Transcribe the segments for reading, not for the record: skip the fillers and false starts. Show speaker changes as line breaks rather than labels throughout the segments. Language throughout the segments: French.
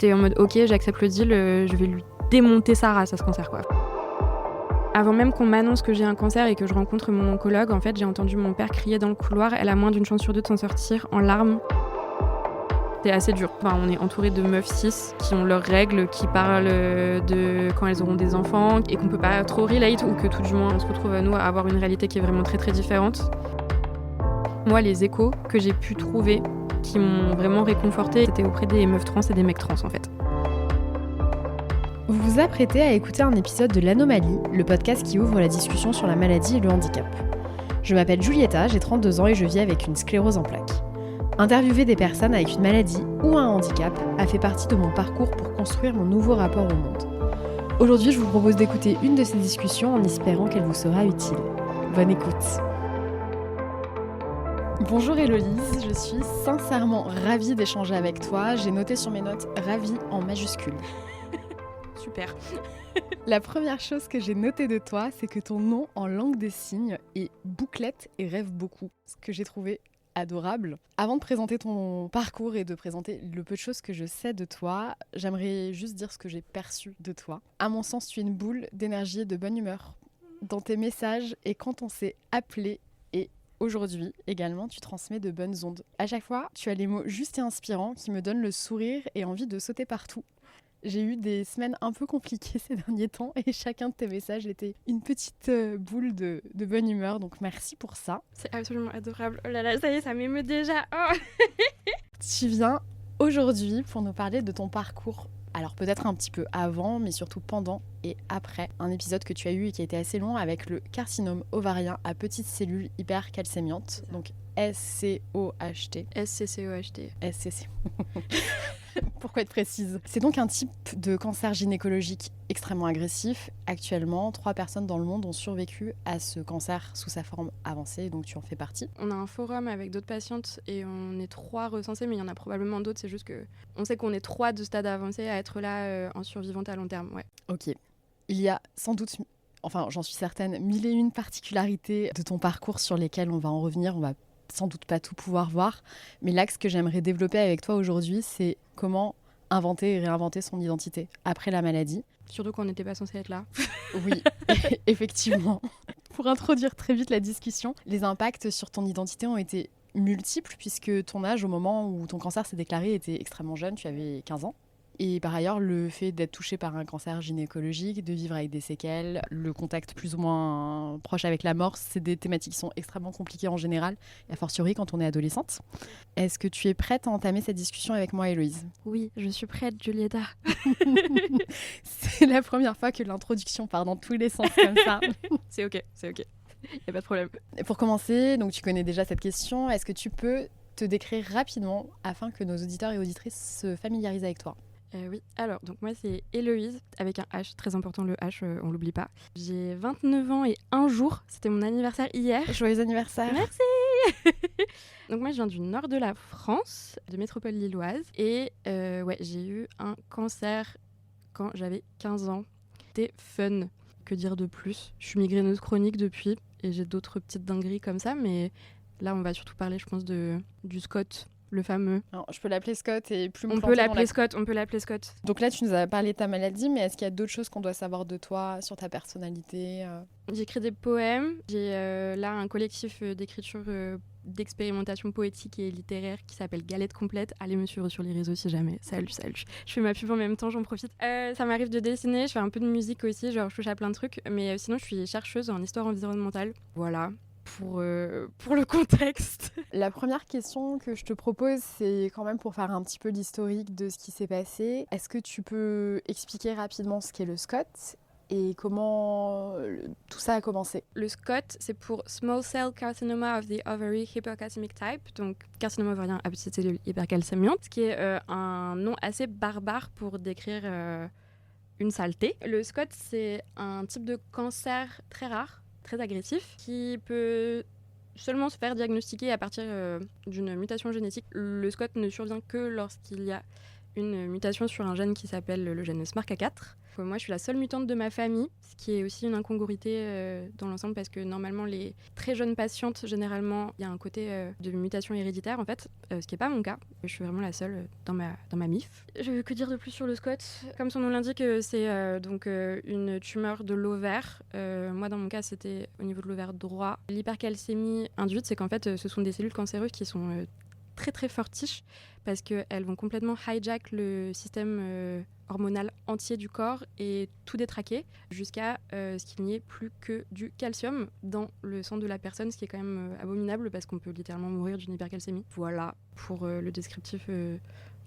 J'étais en mode ok, j'accepte le deal, je vais lui démonter sa race à ce cancer quoi. Avant même qu'on m'annonce que j'ai un cancer et que je rencontre mon oncologue, en fait, j'ai entendu mon père crier dans le couloir, elle a moins d'une chance sur 2 de s'en sortir, en larmes. C'est assez dur. Enfin, on est entouré de meufs cis qui ont leurs règles, qui parlent de quand elles auront des enfants et qu'on peut pas trop relate ou que tout du moins on se retrouve à nous à avoir une réalité qui est vraiment très très différente. Moi, les échos que j'ai pu trouver qui m'ont vraiment réconfortée, c'était auprès des meufs trans et des mecs trans en fait.
Vous vous apprêtez à écouter un épisode de l'Anomalie, le podcast qui ouvre la discussion sur la maladie et le handicap. Je m'appelle Julieta, j'ai 32 ans et je vis avec une sclérose en plaques. Interviewer des personnes avec une maladie ou un handicap a fait partie de mon parcours pour construire mon nouveau rapport au monde. Aujourd'hui, je vous propose d'écouter une de ces discussions en espérant qu'elle vous sera utile. Bonne écoute. Bonjour Héloïse, je suis sincèrement ravie d'échanger avec toi. J'ai noté sur mes notes « ravie » en majuscule.
Super.
La première chose que j'ai notée de toi, c'est que ton nom en langue des signes est Bouclette et rêve beaucoup, ce que j'ai trouvé adorable. Avant de présenter ton parcours et de présenter le peu de choses que je sais de toi, j'aimerais juste dire ce que j'ai perçu de toi. À mon sens, tu es une boule d'énergie et de bonne humeur. Dans tes messages et quand on s'est appelé et aujourd'hui également, tu transmets de bonnes ondes. À chaque fois, tu as les mots justes et inspirants qui me donnent le sourire et envie de sauter partout. J'ai eu des semaines un peu compliquées ces derniers temps et chacun de tes messages était une petite boule de bonne humeur, donc merci pour ça.
C'est absolument adorable. Oh là là, ça y est, ça m'émeut déjà. Oh.
Tu viens aujourd'hui pour nous parler de ton parcours. Alors peut-être un petit peu avant, mais surtout pendant et après. Un épisode que tu as eu et qui a été assez long avec le carcinome ovarien à petites cellules hypercalcémiantes, donc SCOHT.
SCCOHT.
SCC. Pourquoi être précise ? C'est donc un type de cancer gynécologique extrêmement agressif. Actuellement, 3 personnes dans le monde ont survécu à ce cancer sous sa forme avancée, donc tu en fais partie.
On a un forum avec d'autres patientes et on est 3 recensées, mais il y en a probablement d'autres. C'est juste que on sait qu'on est 3 de stade avancé à être là en survivante à long terme. Ouais.
Ok. Il y a sans doute, enfin j'en suis certaine, 1001 particularités de ton parcours sur lesquelles on va en revenir. On va sans doute pas tout pouvoir voir, mais l'axe que j'aimerais développer avec toi aujourd'hui, c'est comment inventer et réinventer son identité après la maladie.
Surtout qu'on n'était pas censé être là.
Oui, effectivement. Pour introduire très vite la discussion, les impacts sur ton identité ont été multiples puisque ton âge au moment où ton cancer s'est déclaré était extrêmement jeune, tu avais 15 ans. Et par ailleurs, le fait d'être touché par un cancer gynécologique, de vivre avec des séquelles, le contact plus ou moins proche avec la mort, c'est des thématiques qui sont extrêmement compliquées en général, et a fortiori quand on est adolescente. Est-ce que tu es prête à entamer cette discussion avec moi, Héloïse ?
Oui, je suis prête, Julieta.
C'est la première fois que l'introduction part dans tous les sens comme ça.
C'est ok, c'est ok. Il n'y a pas de problème.
Et pour commencer, donc tu connais déjà cette question, est-ce que tu peux te décrire rapidement afin que nos auditeurs et auditrices se familiarisent avec toi ?
Oui, alors, donc moi c'est Héloïse, avec un H, très important le H, on l'oublie pas. J'ai 29 ans et 1 jour, c'était mon anniversaire hier.
Joyeux anniversaire.
Merci. Donc moi je viens du nord de la France, de métropole lilloise, et ouais, j'ai eu un cancer quand j'avais 15 ans. C'était fun, que dire de plus. Je suis migraineuse chronique depuis, et j'ai d'autres petites dingueries comme ça, mais là on va surtout parler je pense du SCOT. Le fameux.
Alors, je peux l'appeler Scott et plus
on peut l'appeler Scott.
Donc là, tu nous as parlé de ta maladie, mais est-ce qu'il y a d'autres choses qu'on doit savoir de toi, sur ta personnalité ?
J'écris des poèmes. J'ai là un collectif d'écriture, d'expérimentation poétique et littéraire qui s'appelle Galette Complète. Allez me suivre sur les réseaux si jamais. Salut. Je fais ma pub en même temps, j'en profite. Ça m'arrive de dessiner, je fais un peu de musique aussi, genre je touche à plein de trucs. Mais sinon, je suis chercheuse en histoire environnementale. Voilà. Pour le contexte.
La première question que je te pose, c'est quand même pour faire un petit peu l'historique de ce qui s'est passé. Est-ce que tu peux expliquer rapidement ce qu'est le SCOT et comment tout ça a commencé ?
Le SCOT, c'est pour Small Cell Carcinoma of the Ovary Hypercalcemic Type, donc carcinome ovarien à petites cellules hypercalcémiantes, ce qui est un nom assez barbare pour décrire une saleté. Le SCOT, c'est un type de cancer très rare, très agressif, qui peut seulement se faire diagnostiquer à partir d'une mutation génétique. Le SCOT ne survient que lorsqu'il y a une mutation sur un gène qui s'appelle le gène SMARCA4. Moi, je suis la seule mutante de ma famille, ce qui est aussi une incongruité dans l'ensemble parce que normalement, les très jeunes patientes, généralement, il y a un côté de mutation héréditaire en fait, ce qui n'est pas mon cas. Je suis vraiment la seule dans ma MIF. Que dire de plus sur le SCOT ? Comme son nom l'indique, c'est donc une tumeur de l'ovaire. Moi, dans mon cas, c'était au niveau de l'ovaire droit. L'hypercalcémie induite, c'est qu'en fait, ce sont des cellules cancéreuses qui sont très très fortiches parce qu'elles vont complètement hijack le système hormonal entier du corps et tout détraquer jusqu'à ce qu'il n'y ait plus que du calcium dans le sang de la personne, ce qui est quand même abominable parce qu'on peut littéralement mourir d'une hypercalcémie. Voilà pour le descriptif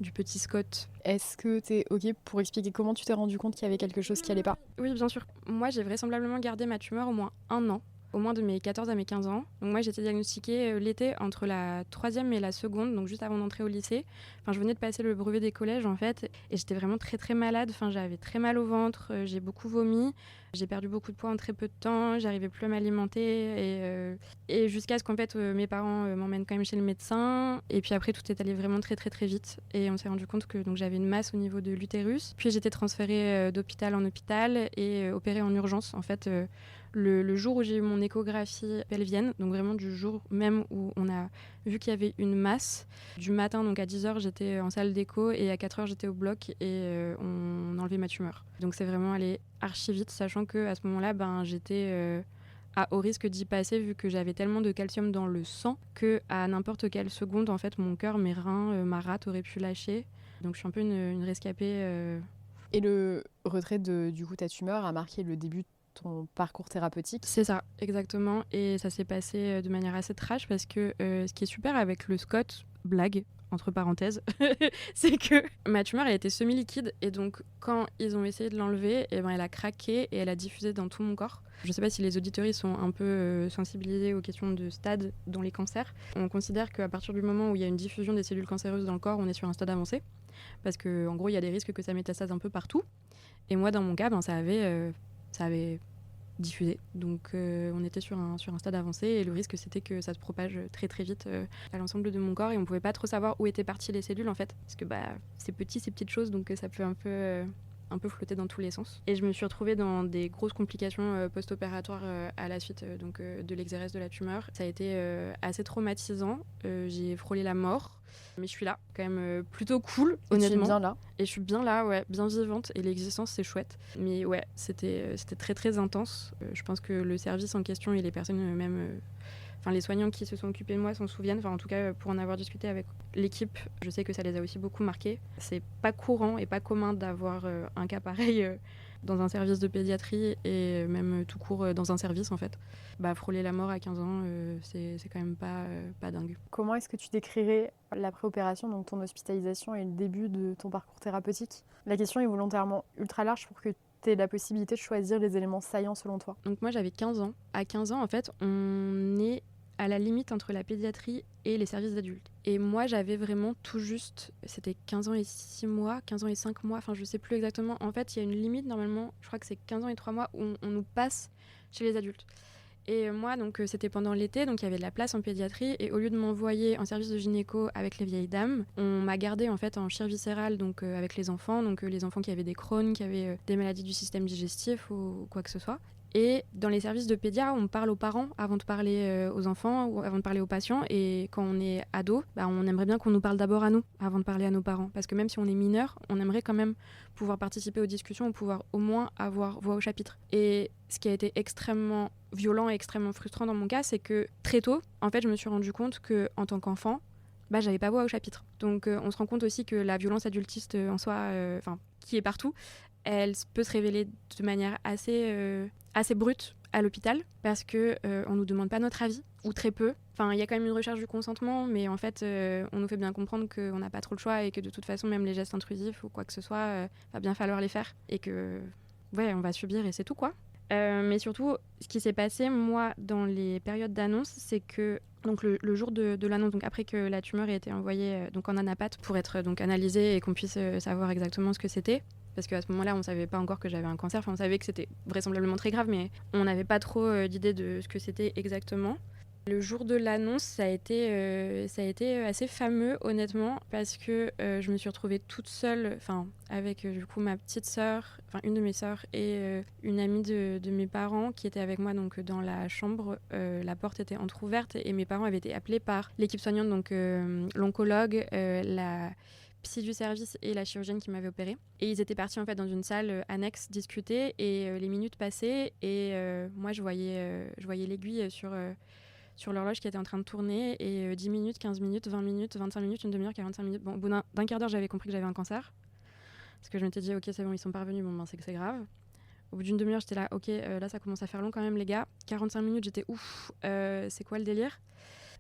du petit Scott.
Est-ce que t'es OK pour expliquer comment tu t'es rendu compte qu'il y avait quelque chose qui allait pas ?
Oui, bien sûr. Moi, j'ai vraisemblablement gardé ma tumeur au moins 1 an. Au moins de mes 14 à mes 15 ans. Donc moi, j'ai été diagnostiquée l'été entre la 3e et la 2e, donc juste avant d'entrer au lycée. Enfin, je venais de passer le brevet des collèges, en fait, et j'étais vraiment très, très malade. Enfin, j'avais très mal au ventre, j'ai beaucoup vomi, j'ai perdu beaucoup de poids en très peu de temps, j'arrivais plus à m'alimenter, et jusqu'à ce qu'en fait, mes parents m'emmènent quand même chez le médecin. Et puis après, tout est allé vraiment très, très, très vite. Et on s'est rendu compte que donc, j'avais une masse au niveau de l'utérus. Puis j'étais transférée d'hôpital en hôpital et opérée en urgence, en fait, le jour où j'ai eu mon échographie pelvienne, donc vraiment du jour même où on a vu qu'il y avait une masse. Du matin, donc à 10h, j'étais en salle d'écho et à 4h, j'étais au bloc et on enlevait ma tumeur. Donc c'est vraiment allé archi vite, sachant qu'à ce moment-là, j'étais à haut risque d'y passer vu que j'avais tellement de calcium dans le sang qu'à n'importe quelle seconde, en fait, mon cœur, mes reins, ma rate auraient pu lâcher. Donc je suis un peu une rescapée.
Et le retrait de du coup ta tumeur a marqué le début de ton parcours thérapeutique ?
C'est ça, exactement. Et ça s'est passé de manière assez trash parce que ce qui est super avec le Scott, blague, entre parenthèses, c'est que ma tumeur, elle était semi-liquide. Et donc, quand ils ont essayé de l'enlever, elle a craqué et elle a diffusé dans tout mon corps. Je ne sais pas si les auditeurs sont un peu sensibilisés aux questions de stade dans les cancers. On considère qu'à partir du moment où il y a une diffusion des cellules cancéreuses dans le corps, on est sur un stade avancé. Parce qu'en gros, il y a des risques que ça métastase un peu partout. Et moi, dans mon cas, ça avait diffusé. Donc on était sur un stade avancé et le risque c'était que ça se propage très très vite à l'ensemble de mon corps et on pouvait pas trop savoir où étaient parties les cellules en fait. Parce que c'est petit, ces petites choses, donc ça peut un peu flotter dans tous les sens. Et je me suis retrouvée dans des grosses complications post-opératoires à la suite de l'exérèse de la tumeur. Ça a été assez traumatisant. J'ai frôlé la mort. Mais je suis là, quand même plutôt cool, honnêtement.
Et tu es bien là ?
Et je suis bien là, ouais, bien vivante. Et l'existence, c'est chouette. Mais ouais, c'était très très intense. Je pense que le service en question et les personnes même... les soignants qui se sont occupés de moi s'en souviennent. Enfin, en tout cas, pour en avoir discuté avec l'équipe, je sais que ça les a aussi beaucoup marqués. C'est pas courant et pas commun d'avoir un cas pareil dans un service de pédiatrie et même tout court dans un service, en fait. Frôler la mort à 15 ans, c'est quand même pas dingue.
Comment est-ce que tu décrirais l'après-opération, donc ton hospitalisation et le début de ton parcours thérapeutique ? La question est volontairement ultra large pour que tu aies la possibilité de choisir les éléments saillants selon toi.
Donc moi, j'avais 15 ans. À 15 ans, en fait, on est à la limite entre la pédiatrie et les services d'adultes. Et moi, j'avais vraiment tout juste, c'était 15 ans et 6 mois, 15 ans et 5 mois, enfin je sais plus exactement. En fait, il y a une limite normalement, je crois que c'est 15 ans et 3 mois où on nous passe chez les adultes. Et moi, donc c'était pendant l'été, donc il y avait de la place en pédiatrie. Et au lieu de m'envoyer en service de gynéco avec les vieilles dames, on m'a gardée en fait en chir viscérale, donc avec les enfants, donc les enfants qui avaient des Crohn, qui avaient des maladies du système digestif ou quoi que ce soit. Et dans les services de pédia, on parle aux parents avant de parler aux enfants ou avant de parler aux patients. Et quand on est ado, on aimerait bien qu'on nous parle d'abord à nous avant de parler à nos parents. Parce que même si on est mineur, on aimerait quand même pouvoir participer aux discussions ou pouvoir au moins avoir voix au chapitre. Et ce qui a été extrêmement violent et extrêmement frustrant dans mon cas, c'est que très tôt, en fait, je me suis rendu compte qu'en tant qu'enfant, j'avais pas voix au chapitre. Donc on se rend compte aussi que la violence adultiste en soi, qui est partout, elle peut se révéler de manière assez brute à l'hôpital parce que on nous demande pas notre avis ou très peu. Enfin, il y a quand même une recherche du consentement, mais en fait, on nous fait bien comprendre qu'on n'a pas trop le choix et que de toute façon, même les gestes intrusifs ou quoi que ce soit, va bien falloir les faire et que on va subir et c'est tout quoi. Mais surtout, ce qui s'est passé moi dans les périodes d'annonce, c'est que donc le jour de l'annonce, donc après que la tumeur ait été envoyée donc en anapath pour être donc analysée et qu'on puisse savoir exactement ce que c'était. Parce qu'à ce moment-là, on ne savait pas encore que j'avais un cancer. Enfin, on savait que c'était vraisemblablement très grave, mais on n'avait pas trop d'idée de ce que c'était exactement. Le jour de l'annonce, ça a été assez fameux, honnêtement, parce que je me suis retrouvée toute seule, avec du coup ma petite sœur, une de mes sœurs et une amie de mes parents qui était avec moi donc dans la chambre. La porte était entrouverte et mes parents avaient été appelés par l'équipe soignante, donc l'oncologue, la psy du service et la chirurgienne qui m'avait opérée. Et ils étaient partis en fait dans une salle annexe discuter et les minutes passaient et moi je voyais l'aiguille sur l'horloge qui était en train de tourner et 10 minutes, 15 minutes, 20 minutes, 25 minutes, une demi-heure, 45 minutes. Bon, au bout d'un quart d'heure, j'avais compris que j'avais un cancer. Parce que je m'étais dit, ok, c'est bon, ils sont parvenus, c'est que c'est grave. Au bout d'une demi-heure, j'étais là, ok, là, ça commence à faire long quand même, les gars. 45 minutes, j'étais ouf, c'est quoi le délire ?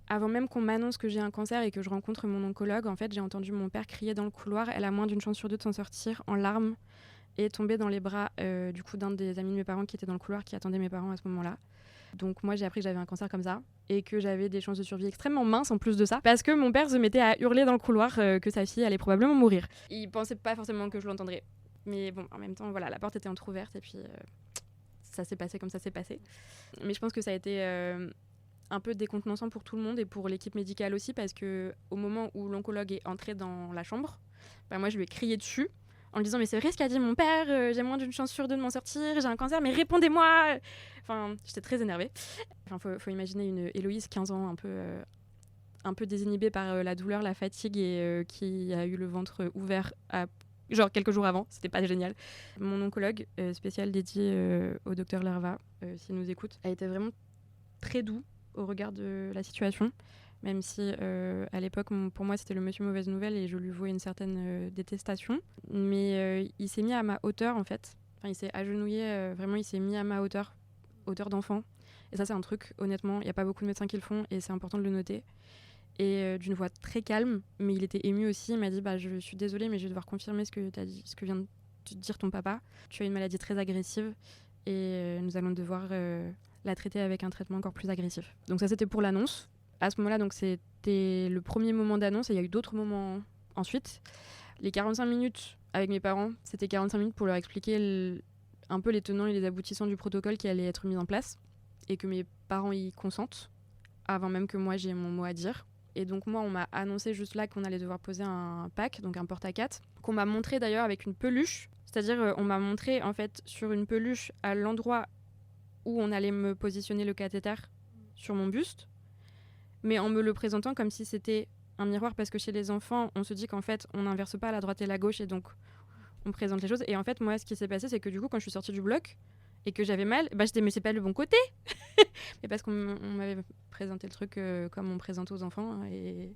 Avant même qu'on m'annonce que j'ai un cancer et que je rencontre mon oncologue, en fait, j'ai entendu mon père crier dans le couloir. Elle a moins d'une chance sur deux de s'en sortir en larmes et tomber dans les bras du coup d'un des amis de mes parents qui était dans le couloir, qui attendait mes parents à ce moment-là. Donc moi j'ai appris que j'avais un cancer comme ça et que j'avais des chances de survie extrêmement minces en plus de ça parce que mon père se mettait à hurler dans le couloir que sa fille allait probablement mourir. Il pensait pas forcément que je l'entendrais. Mais bon, en même temps, voilà, la porte était entrouverte et puis ça s'est passé comme ça s'est passé. Mais je pense que ça a été un peu décontenançant pour tout le monde et pour l'équipe médicale aussi parce que au moment où l'oncologue est entré dans la chambre, moi je lui ai crié dessus en lui disant mais c'est vrai ce qu'a dit mon père, j'ai moins d'une chance sur deux de m'en sortir, j'ai un cancer, mais répondez-moi. J'étais très énervée. Faut imaginer une Héloïse, 15 ans, un peu désinhibée par la douleur, la fatigue et qui a eu le ventre ouvert genre quelques jours avant, c'était pas génial. Mon oncologue spécial dédié au docteur Lerva, s'il nous écoute, a été vraiment très doux au regard de la situation. Même si à l'époque, pour moi, c'était le monsieur mauvaise nouvelle et je lui vouais une certaine détestation. Mais il s'est mis à ma hauteur, en fait. Il s'est agenouillé, vraiment, il s'est mis à ma hauteur d'enfant. Et ça, c'est un truc, honnêtement, il n'y a pas beaucoup de médecins qui le font et c'est important de le noter. Et d'une voix très calme, mais il était ému aussi. Il m'a dit je suis désolée, mais je vais devoir confirmer ce que t'as dit, ce que vient de te dire ton papa. Tu as une maladie très agressive et nous allons devoir la traiter avec un traitement encore plus agressif. Donc ça, c'était pour l'annonce. À ce moment-là, donc c'était le premier moment d'annonce et il y a eu d'autres moments ensuite. Les 45 minutes avec mes parents, c'était 45 minutes pour leur expliquer un peu les tenants et les aboutissants du protocole qui allait être mis en place et que mes parents y consentent avant même que moi j'aie mon mot à dire. Et donc moi, on m'a annoncé juste là qu'on allait devoir poser un pack, donc un porte-à-4, qu'on m'a montré d'ailleurs avec une peluche. C'est-à-dire, on m'a montré en fait sur une peluche à l'endroit où on allait me positionner le cathéter sur mon buste, mais en me le présentant comme si c'était un miroir, parce que chez les enfants, on se dit qu'en fait, on n'inverse pas la droite et la gauche, et donc on présente les choses. Et en fait, moi, ce qui s'est passé, c'est que du coup, quand je suis sortie du bloc et que j'avais mal, je disais, mais c'est pas le bon côté. Mais parce qu'on m'avait présenté le truc comme on présente aux enfants. Et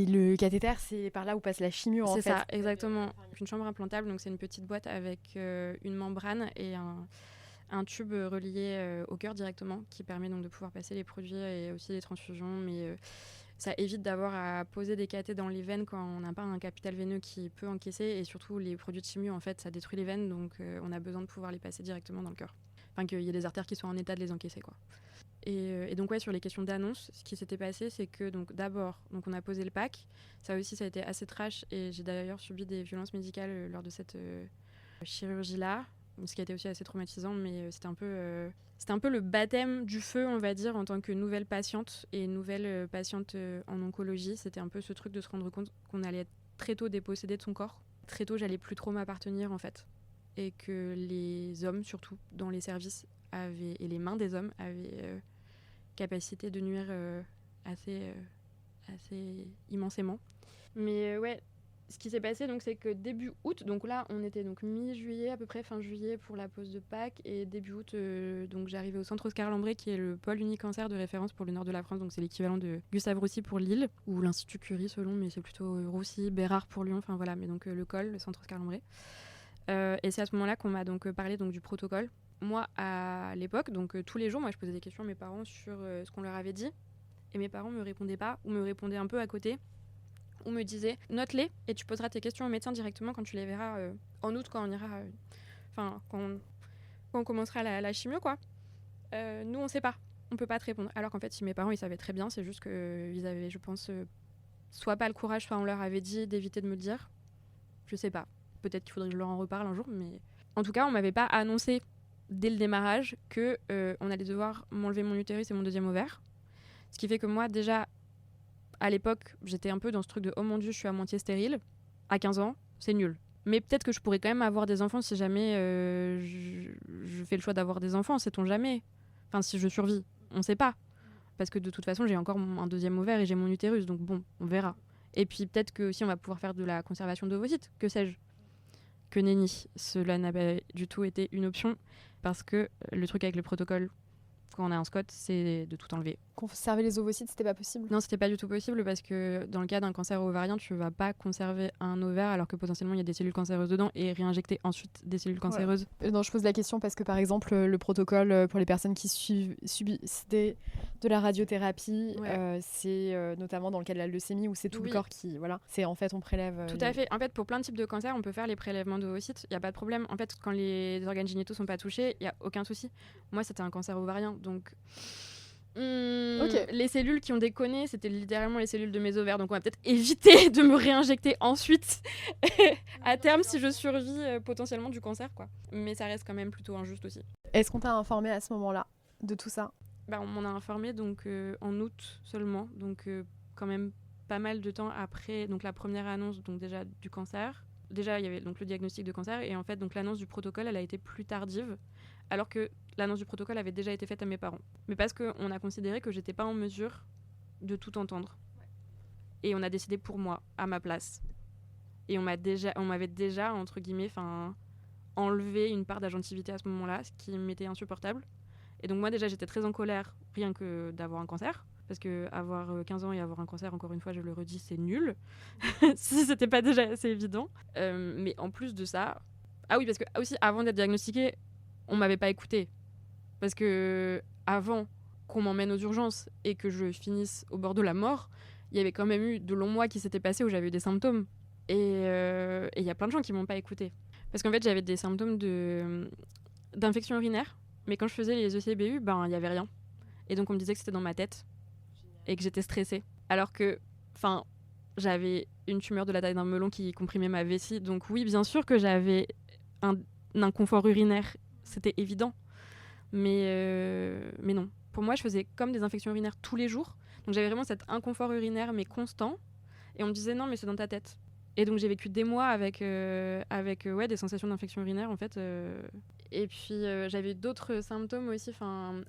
le cathéter, c'est par là où passe la chimio, en fait.
C'est ça, exactement. Une chambre implantable, donc c'est une petite boîte avec une membrane et un tube relié au cœur directement qui permet donc de pouvoir passer les produits et aussi les transfusions, mais ça évite d'avoir à poser des cathéters dans les veines quand on n'a pas un capital veineux qui peut encaisser, et surtout les produits de chimio en fait ça détruit les veines, donc on a besoin de pouvoir les passer directement dans le cœur, qu'il y ait des artères qui soient en état de les encaisser quoi. Et donc sur les questions d'annonce, ce qui s'était passé, c'est que donc d'abord on a posé le pack, ça aussi ça a été assez trash et j'ai d'ailleurs subi des violences médicales lors de cette chirurgie là, ce qui a été aussi assez traumatisant, mais c'était un peu le baptême du feu, on va dire, en tant que nouvelle patiente et nouvelle patiente en oncologie. C'était un peu ce truc de se rendre compte qu'on allait être très tôt dépossédé de son corps. Très tôt, j'allais plus trop m'appartenir, en fait. Et que les hommes, surtout, dans les services, et les mains des hommes avaient capacité de nuire assez immensément. Mais ouais... Ce qui s'est passé, donc, c'est que début août, donc là, on était donc mi-juillet, à peu près fin juillet pour la pause de Pâques, et début août, donc j'arrivais au centre Oscar Lambré, qui est le pôle unicancer de référence pour le nord de la France, donc c'est l'équivalent de Gustave Roussy pour Lille, ou l'Institut Curie selon, mais c'est plutôt Roussy, Bérard pour Lyon, mais donc le COL, le centre Oscar Lambré. Et c'est à ce moment-là qu'on m'a donc parlé donc, du protocole. Moi, à l'époque, donc tous les jours, moi je posais des questions à mes parents sur ce qu'on leur avait dit, et mes parents me répondaient pas, ou me répondaient un peu à côté, ou me disait note-les et tu poseras tes questions au médecin directement quand tu les verras en août, quand on ira quand on commencera la chimio quoi. Nous on sait pas, on peut pas te répondre, alors qu'en fait si mes parents ils savaient très bien, c'est juste qu'ils avaient je pense soit pas le courage, soit on leur avait dit d'éviter de me le dire, je sais pas, peut-être qu'il faudrait que je leur en reparle un jour, mais en tout cas on m'avait pas annoncé dès le démarrage que on allait devoir m'enlever mon utérus et mon deuxième ovaire. Ce qui fait que moi, déjà, à l'époque, j'étais un peu dans ce truc de oh mon Dieu, je suis à moitié stérile. À 15 ans, c'est nul. Mais peut-être que je pourrais quand même avoir des enfants si jamais je fais le choix d'avoir des enfants, sait-on jamais. Enfin, si je survis, on sait pas. Parce que de toute façon, j'ai encore un deuxième ovaire et j'ai mon utérus, donc bon, on verra. Et puis peut-être que aussi on va pouvoir faire de la conservation d'ovocytes, que sais-je. Que nenni, cela n'a pas du tout été une option, parce que le truc avec le protocole, quand on a un SCOT, c'est de tout enlever.
Conserver les ovocytes, c'était pas possible?
Non, c'était pas du tout possible parce que dans le cas d'un cancer ovarien, tu vas pas conserver un ovaire alors que potentiellement il y a des cellules cancéreuses dedans et réinjecter ensuite des cellules cancéreuses.
Ouais. Non, je pose la question parce que par exemple, le protocole pour les personnes qui subissent de la radiothérapie, c'est notamment dans le cas de la leucémie où c'est tout le corps qui. Voilà, c'est en fait on prélève.
Tout à fait. En fait, pour plein de types de cancers, on peut faire les prélèvements d'ovocytes, il n'y a pas de problème. En fait, quand les organes génitaux sont pas touchés, il n'y a aucun souci. Moi, c'était un cancer ovarien donc. Les cellules qui ont déconné, c'était littéralement les cellules de mes ovaires. Donc on va peut-être éviter de me réinjecter ensuite à terme si je survis potentiellement du cancer, quoi. Mais ça reste quand même plutôt injuste aussi.
Est-ce qu'on t'a informé à ce moment-là de tout ça?
On m'en a informé donc en août seulement, donc quand même pas mal de temps après donc la première annonce donc déjà du cancer. Déjà il y avait donc le diagnostic de cancer et en fait donc l'annonce du protocole elle a été plus tardive. Alors que l'annonce du protocole avait déjà été faite à mes parents. Mais parce qu'on a considéré que j'étais pas en mesure de tout entendre. Et on a décidé pour moi, à ma place. Et on m'avait déjà, entre guillemets, enlevé une part d'agentivité à ce moment-là, ce qui m'était insupportable. Et donc moi déjà, j'étais très en colère, rien que d'avoir un cancer. Parce que avoir 15 ans et avoir un cancer, encore une fois, je le redis, c'est nul. Si c'était pas déjà assez évident. Mais en plus de ça... Ah oui, parce que aussi, avant d'être diagnostiquée, on m'avait pas écouté. Parce que avant qu'on m'emmène aux urgences et que je finisse au bord de la mort, il y avait quand même eu de longs mois qui s'étaient passés où j'avais eu des symptômes. Et il y a plein de gens qui m'ont pas écouté. Parce qu'en fait, j'avais des symptômes d'infection urinaire. Mais quand je faisais les ECBU, il y avait rien. Et donc on me disait que c'était dans ma tête. Et que j'étais stressée. Alors que, j'avais une tumeur de la taille d'un melon qui comprimait ma vessie. Donc oui, bien sûr que j'avais un inconfort urinaire. C'était évident. Mais non. Pour moi, je faisais comme des infections urinaires tous les jours. Donc j'avais vraiment cet inconfort urinaire, mais constant. Et on me disait, non, mais c'est dans ta tête. Et donc j'ai vécu des mois avec des sensations d'infection urinaire, en fait. Et puis j'avais d'autres symptômes aussi.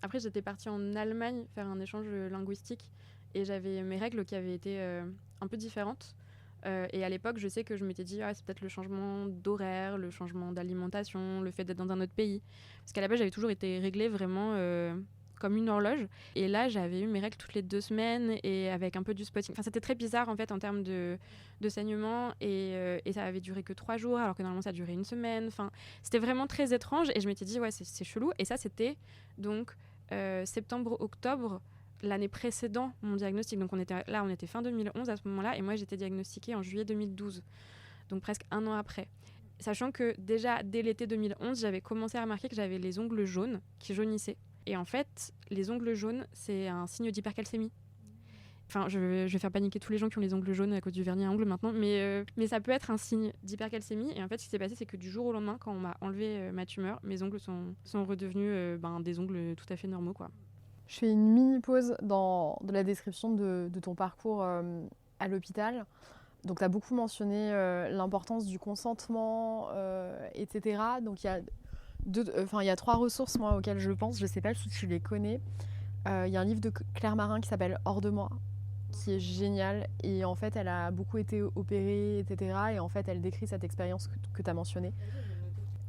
Après, j'étais partie en Allemagne faire un échange linguistique. Et j'avais mes règles qui avaient été un peu différentes. Et à l'époque, je sais que je m'étais dit c'est peut-être le changement d'horaire, le changement d'alimentation, le fait d'être dans un autre pays. Parce qu'à la base, j'avais toujours été réglée vraiment comme une horloge. Et là, j'avais eu mes règles toutes les 2 semaines et avec un peu du spotting. C'était très bizarre en fait en termes de saignement et ça avait duré que 3 jours alors que normalement ça durait 1 semaine. C'était vraiment très étrange et je m'étais dit c'est chelou. Et ça, c'était donc septembre-octobre. L'année précédent mon diagnostic, donc on était fin 2011 à ce moment-là, et moi j'étais diagnostiquée en juillet 2012, donc presque 1 an après. Sachant que déjà dès l'été 2011, j'avais commencé à remarquer que j'avais les ongles jaunes qui jaunissaient. Et en fait, les ongles jaunes, c'est un signe d'hypercalcémie. Je vais faire paniquer tous les gens qui ont les ongles jaunes à cause du vernis à ongles maintenant, mais ça peut être un signe d'hypercalcémie. Et en fait, ce qui s'est passé, c'est que du jour au lendemain, quand on m'a enlevé ma tumeur, mes ongles sont redevenus des ongles tout à fait normaux, quoi.
Je fais une mini pause de la description de ton parcours à l'hôpital. Donc, tu as beaucoup mentionné l'importance du consentement, etc. Donc, il y a 3 ressources moi, auxquelles je pense. Je ne sais pas si tu les connais. Il y a un livre de Claire Marin qui s'appelle Hors de moi, qui est génial. Et en fait, elle a beaucoup été opérée, etc. Et en fait, elle décrit cette expérience que tu as mentionnée.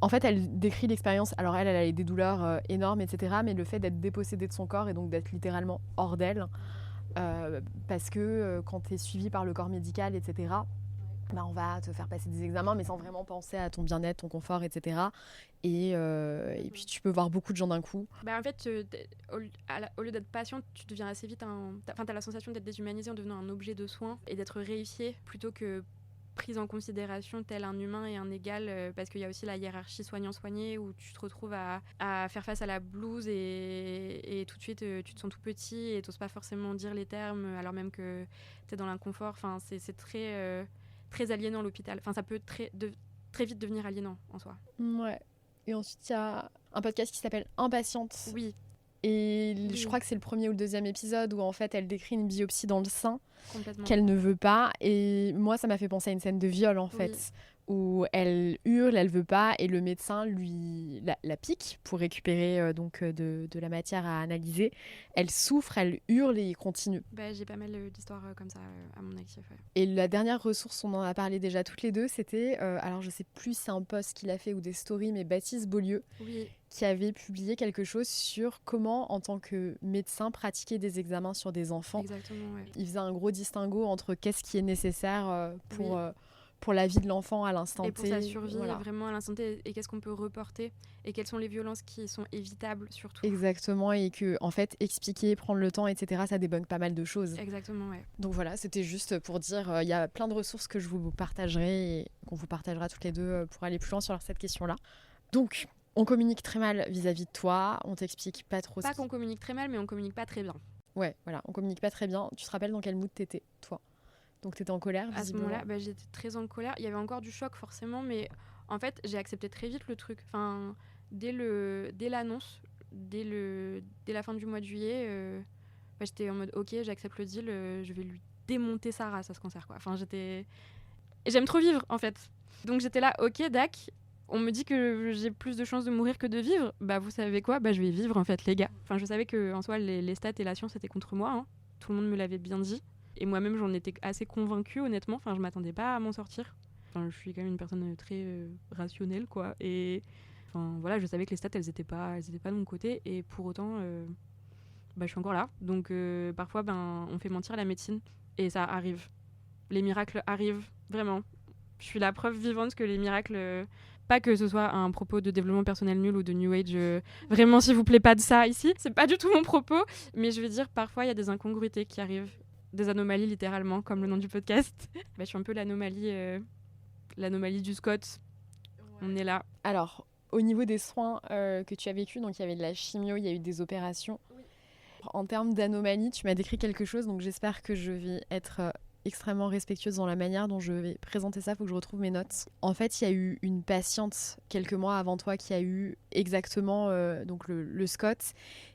En fait, elle décrit l'expérience. Alors, elle a eu des douleurs énormes, etc. Mais le fait d'être dépossédée de son corps et donc d'être littéralement hors d'elle, parce que quand tu es suivi par le corps médical, etc., on va te faire passer des examens, mais sans vraiment penser à ton bien-être, ton confort, etc. Et puis, tu peux voir beaucoup de gens d'un coup.
En fait, au lieu d'être patiente, tu deviens assez vite t'as la sensation d'être déshumanisé en devenant un objet de soin et d'être réifié plutôt que prise en considération tel un humain et un égal, parce qu'il y a aussi la hiérarchie soignant-soigné où tu te retrouves à faire face à la blouse et tout de suite tu te sens tout petit et t'oses pas forcément dire les termes alors même que t'es dans l'inconfort. C'est très, très aliénant l'hôpital. Ça peut très vite devenir aliénant en soi.
Ouais. Et ensuite, il y a un podcast qui s'appelle Impatiente.
Oui.
Et
Oui.
je crois que c'est le premier ou le deuxième épisode où en fait elle décrit une biopsie dans le sein
Complètement.
qu'elle ne veut pas. Et moi, ça m'a fait penser à une scène de viol en fait, où elle hurle, elle veut pas, et le médecin lui la pique pour récupérer de la matière à analyser. Elle souffre, elle hurle et il continue.
Bah, j'ai pas mal d'histoires comme ça à mon actif. Ouais.
Et la dernière ressource, on en a parlé déjà toutes les deux, c'était, alors je sais plus si c'est un post qu'il a fait ou des stories, mais Baptiste Beaulieu,
Oui,
qui avait publié quelque chose sur comment, en tant que médecin, pratiquer des examens sur des enfants.
exactement. Ouais.
Il faisait un gros distinguo entre qu'est-ce qui est nécessaire pour,
Oui.
pour la vie de l'enfant à l'instant T.
Et pour sa survie,
Voilà.
vraiment à l'instant T, et qu'est-ce qu'on peut reporter, et quelles sont les violences qui sont évitables surtout.
Exactement, et que en fait expliquer, prendre le temps, etc., ça débunk pas mal de choses.
Exactement, ouais.
Donc voilà, c'était juste pour dire, il y a plein de ressources que je vous partagerai et qu'on vous partagera toutes les deux pour aller plus loin sur cette question-là. Donc, on communique très mal vis-à-vis de toi, on t'explique pas trop
Pas qu'on communique très mal, mais on communique pas très bien.
Ouais, voilà, on communique pas très bien. Tu te rappelles dans quel mood t'étais, toi? Donc t'étais en colère,
À ce
visiblement.
moment-là, j'étais très en colère. Il y avait encore du choc forcément, mais en fait, j'ai accepté très vite le truc. Enfin, dès l'annonce, dès la fin du mois de juillet, j'étais en mode ok, j'accepte le deal, je vais lui démonter sa race à ce concert, quoi. Enfin, j'aime trop vivre en fait. Donc j'étais là, ok, dac. On me dit que j'ai plus de chances de mourir que de vivre. Bah vous savez quoi, je vais vivre en fait, les gars. Enfin, je savais que en soi les stats et la science étaient contre moi. Hein. Tout le monde me l'avait bien dit. Et moi-même, j'en étais assez convaincue, honnêtement. Enfin, je m'attendais pas à m'en sortir. Enfin, je suis quand même une personne très rationnelle, quoi. Et enfin, voilà, je savais que les stats, elles étaient pas de mon côté. Et pour autant, je suis encore là. Donc, parfois, on fait mentir à la médecine. Et ça arrive. Les miracles arrivent, vraiment. Je suis la preuve vivante que les miracles... pas que ce soit un propos de développement personnel nul ou de New Age. Vraiment, s'il vous plaît, pas de ça ici. C'est pas du tout mon propos. Mais je veux dire, parfois, il y a des incongruités qui arrivent. Des anomalies littéralement, comme le nom du podcast. Je suis un peu l'anomalie du Scott. Ouais. On est là.
Alors, au niveau des soins que tu as vécu, donc il y avait de la chimio, il y a eu des opérations. Oui. En termes d'anomalie, tu m'as décrit quelque chose, donc j'espère que je vais être extrêmement respectueuse dans la manière dont je vais présenter ça. Il faut que je retrouve mes notes. En fait, il y a eu une patiente quelques mois avant toi qui a eu exactement donc le Scott,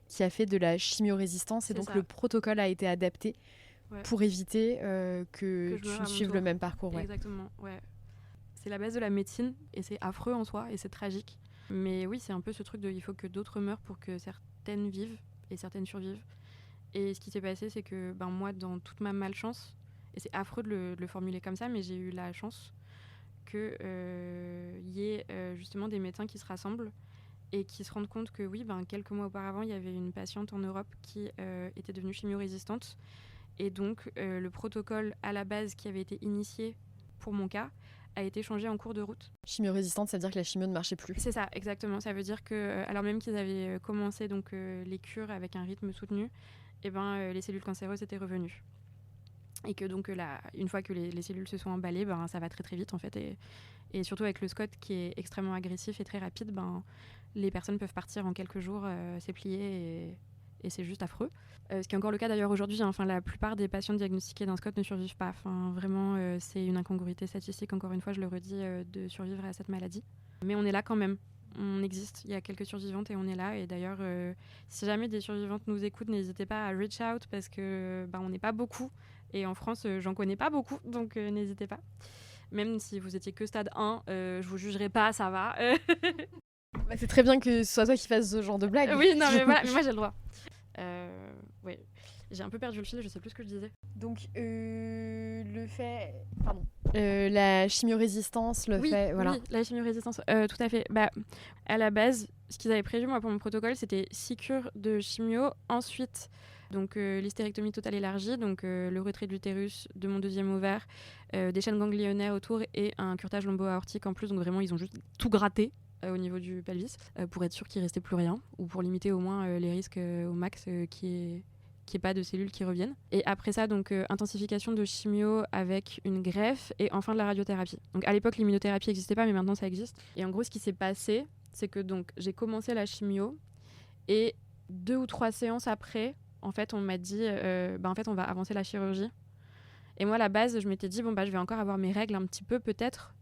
qui a fait de la chimio-résistance, et donc ça. Le protocole a été adapté. Ouais. Pour éviter que tu suives le même parcours. Ouais.
Exactement, ouais. C'est la base de la médecine et c'est affreux en soi et c'est tragique. Mais oui, c'est un peu ce truc de il faut que d'autres meurent pour que certaines vivent et certaines survivent. Et ce qui s'est passé, c'est que moi, dans toute ma malchance, et c'est affreux de le formuler comme ça, mais j'ai eu la chance qu'il y ait justement des médecins qui se rassemblent et qui se rendent compte que oui, quelques mois auparavant, il y avait une patiente en Europe qui était devenue chimio-résistante. Et donc, le protocole à la base qui avait été initié pour mon cas a été changé en cours de route.
Chimio-résistante, ça veut dire que la chimio ne marchait plus.
C'est ça, exactement. Ça veut dire que, alors même qu'ils avaient commencé donc, les cures avec un rythme soutenu, les cellules cancéreuses étaient revenues. Et que donc, une fois que les cellules se sont emballées, ça va très très vite en fait. Et surtout avec le Scott qui est extrêmement agressif et très rapide, les personnes peuvent partir en quelques jours, c'est plié et c'est juste affreux. Ce qui est encore le cas d'ailleurs aujourd'hui. Enfin, la plupart des patients diagnostiqués d'un Scott ne survivent pas. Enfin, vraiment, c'est une incongruité statistique, encore une fois, je le redis, de survivre à cette maladie. Mais on est là quand même. On existe. Il y a quelques survivantes et on est là. Et d'ailleurs, si jamais des survivantes nous écoutent, n'hésitez pas à reach out parce que on n'est pas beaucoup. Et en France, j'en connais pas beaucoup, donc n'hésitez pas. Même si vous étiez que stade 1, je vous jugerai pas, ça va.
C'est très bien que ce soit toi qui fasses ce genre de blague.
Oui, non, mais voilà, mais moi j'ai le droit. Ouais, j'ai un peu perdu le fil, je sais plus ce que je disais.
Donc le fait, pardon, la chimio-résistance, voilà.
Oui, la chimio-résistance, tout à fait. À la base, ce qu'ils avaient prévu moi pour mon protocole, c'était 6 cures de chimio, ensuite donc l'hystérectomie totale élargie, donc le retrait de l'utérus, de mon deuxième ovaire, des chaînes ganglionnaires autour et un curetage lombo-aortique en plus. Donc vraiment, ils ont juste tout gratté au niveau du pelvis pour être sûr qu'il restait plus rien ou pour limiter au moins les risques au max qu'il n'y ait pas de cellules qui reviennent. Et après ça, donc intensification de chimio avec une greffe et enfin de la radiothérapie. Donc à l'époque, l'immunothérapie n'existait pas, mais maintenant ça existe. Et en gros, ce qui s'est passé, c'est que donc j'ai commencé la chimio et 2 ou 3 séances après, en fait, on m'a dit en fait, on va avancer la chirurgie. Et moi, à la base, je m'étais dit je vais encore avoir mes règles un petit peu peut-être,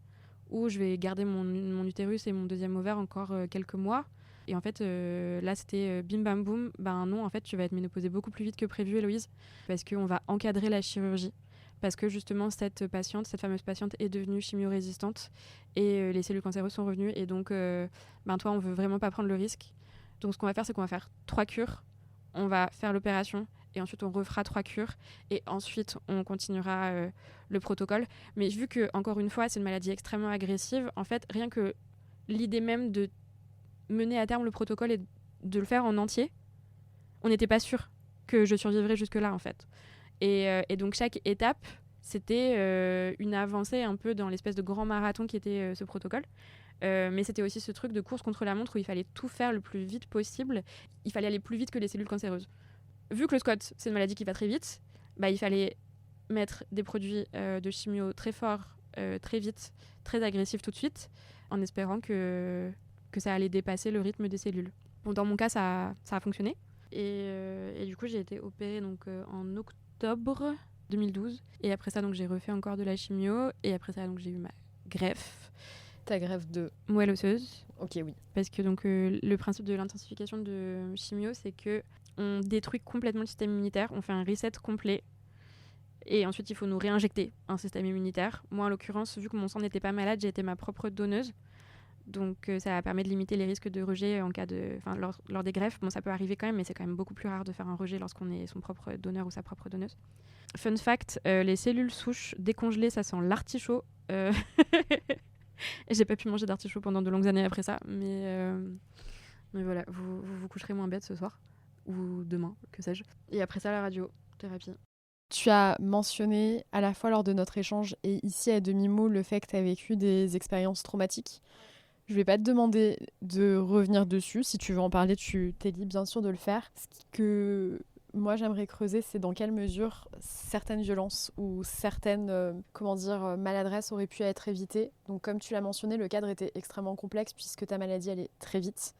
ou je vais garder mon utérus et mon deuxième ovaire encore quelques mois. Et en fait, là, c'était bim bam boum. Ben non, en fait, tu vas être ménopausée beaucoup plus vite que prévu, Héloïse, parce qu'on va encadrer la chirurgie. Parce que justement, cette fameuse patiente, est devenue chimio-résistante et les cellules cancéreuses sont revenues. Et donc, toi, on veut vraiment pas prendre le risque. Donc, ce qu'on va faire, c'est qu'on va faire 3 cures. On va faire l'opération et ensuite, on refera 3 cures. Et ensuite, on continuera le protocole. Mais vu que, encore une fois, c'est une maladie extrêmement agressive, en fait, rien que l'idée même de mener à terme le protocole et de le faire en entier, on n'était pas sûr que je survivrais jusque-là, en fait. Et donc, chaque étape, c'était une avancée un peu dans l'espèce de grand marathon qui était ce protocole. Mais c'était aussi ce truc de course contre la montre où il fallait tout faire le plus vite possible. Il fallait aller plus vite que les cellules cancéreuses. Vu que le SCOT, c'est une maladie qui va très vite, il fallait mettre des produits de chimio très forts, très vite, très agressifs tout de suite, en espérant que ça allait dépasser le rythme des cellules. Bon, dans mon cas, ça a fonctionné. Et du coup, j'ai été opérée en octobre 2012. Et après ça, j'ai refait encore de la chimio. Et après ça, j'ai eu ma greffe.
Ta greffe de
moelle osseuse.
Ok, oui.
Parce que le principe de l'intensification de chimio, c'est que on détruit complètement le système immunitaire. On fait un reset complet. Et ensuite, il faut nous réinjecter un système immunitaire. Moi, en l'occurrence, vu que mon sang n'était pas malade, j'ai été ma propre donneuse. Donc, ça permet de limiter les risques de rejet lors des greffes. Bon, ça peut arriver quand même, mais c'est quand même beaucoup plus rare de faire un rejet lorsqu'on est son propre donneur ou sa propre donneuse. Fun fact, les cellules souches décongelées, ça sent l'artichaut. Et j'ai pas pu manger d'artichaut pendant de longues années après ça. Mais voilà, vous coucherez moins bête ce soir. Ou demain, que sais-je. Et après ça, la radiothérapie.
Tu as mentionné à la fois lors de notre échange et ici à demi-mot le fait que tu as vécu des expériences traumatiques. Je vais pas te demander de revenir dessus. Si tu veux en parler, tu t'es libre bien sûr de le faire. Ce que moi j'aimerais creuser, c'est dans quelle mesure certaines violences ou certaines maladresses auraient pu être évitées. Donc comme tu l'as mentionné, le cadre était extrêmement complexe puisque ta maladie allait très vite.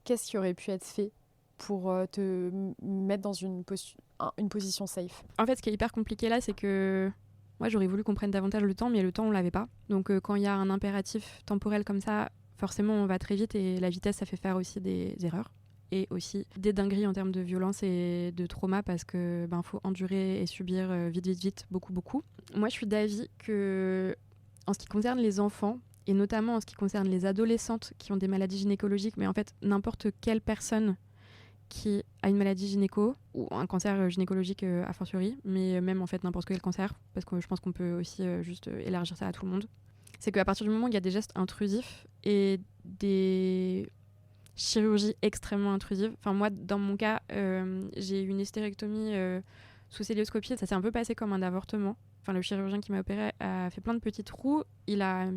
Qu'est-ce qui aurait pu être fait pour te mettre dans une position safe?
En fait, ce qui est hyper compliqué là, c'est que moi j'aurais voulu qu'on prenne davantage le temps, mais le temps on l'avait pas. Donc quand il y a un impératif temporel comme ça, forcément on va très vite et la vitesse ça fait faire aussi des erreurs. Et aussi des dingueries en termes de violence et de trauma parce que faut endurer et subir vite, beaucoup. Moi je suis d'avis que en ce qui concerne les enfants, et notamment en ce qui concerne les adolescentes qui ont des maladies gynécologiques, mais en fait n'importe quelle personne qui a une maladie gynéco ou un cancer gynécologique a fortiori, mais même en fait n'importe quel cancer, parce que je pense qu'on peut aussi juste élargir ça à tout le monde, c'est qu'à partir du moment où il y a des gestes intrusifs et des chirurgies extrêmement intrusives, enfin moi dans mon cas j'ai eu une hystérectomie sous célioscopie, ça s'est un peu passé comme un avortement. Enfin le chirurgien qui m'a opéré a fait plein de petits trous, il a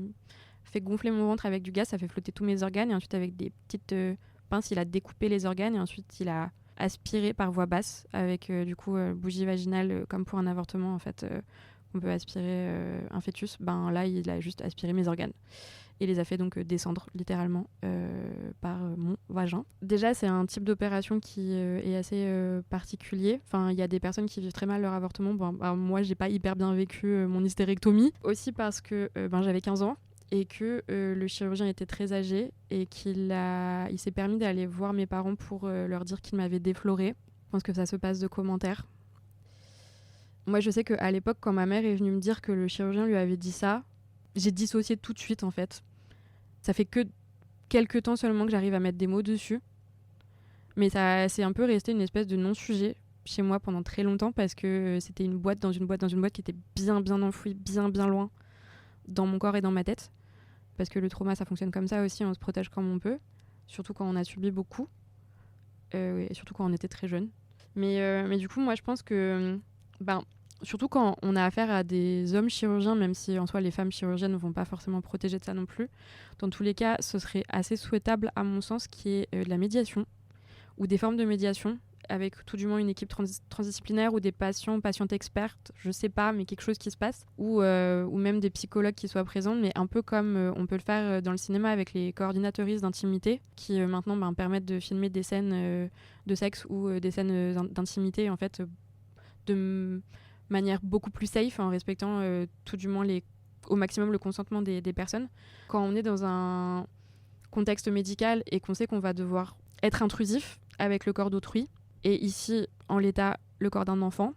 fait gonfler mon ventre avec du gaz, ça fait flotter tous mes organes et ensuite avec des petites pince, il a découpé les organes et ensuite il a aspiré par voie basse avec bougie vaginale comme pour un avortement en fait. On peut aspirer un fœtus. Là, il a juste aspiré mes organes et les a fait donc descendre littéralement par mon vagin. Déjà, c'est un type d'opération qui est assez particulier. Enfin, il y a des personnes qui vivent très mal leur avortement. Moi, j'ai pas hyper bien vécu mon hystérectomie. Aussi parce que j'avais 15 ans. Et que le chirurgien était très âgé et il s'est permis d'aller voir mes parents pour leur dire qu'il m'avait déflorée. Je pense que ça se passe de commentaires. Moi, je sais qu'à l'époque, quand ma mère est venue me dire que le chirurgien lui avait dit ça, j'ai dissocié tout de suite, en fait. Ça fait que quelques temps seulement que j'arrive à mettre des mots dessus. Mais ça c'est un peu resté une espèce de non-sujet chez moi pendant très longtemps parce que c'était une boîte dans une boîte qui était bien enfouie, bien loin dans mon corps et dans ma tête. Parce que le trauma, ça fonctionne comme ça aussi, on se protège comme on peut, surtout quand on a subi beaucoup, et surtout quand on était très jeune. Mais du coup, moi, je pense que, surtout quand on a affaire à des hommes chirurgiens, même si en soi les femmes chirurgiennes ne vont pas forcément protéger de ça non plus, dans tous les cas, ce serait assez souhaitable, à mon sens, qu'il y ait de la médiation, ou des formes de médiation, avec tout du moins une équipe transdisciplinaire ou des patientes expertes, je sais pas, mais quelque chose qui se passe, ou même des psychologues qui soient présents, mais un peu comme on peut le faire dans le cinéma avec les coordinatrices d'intimité, qui maintenant permettent de filmer des scènes de sexe ou des scènes d'intimité, en fait, de manière beaucoup plus safe, en respectant tout du moins au maximum le consentement des personnes. Quand on est dans un contexte médical et qu'on sait qu'on va devoir être intrusif avec le corps d'autrui. Et ici, en l'état, le corps d'un enfant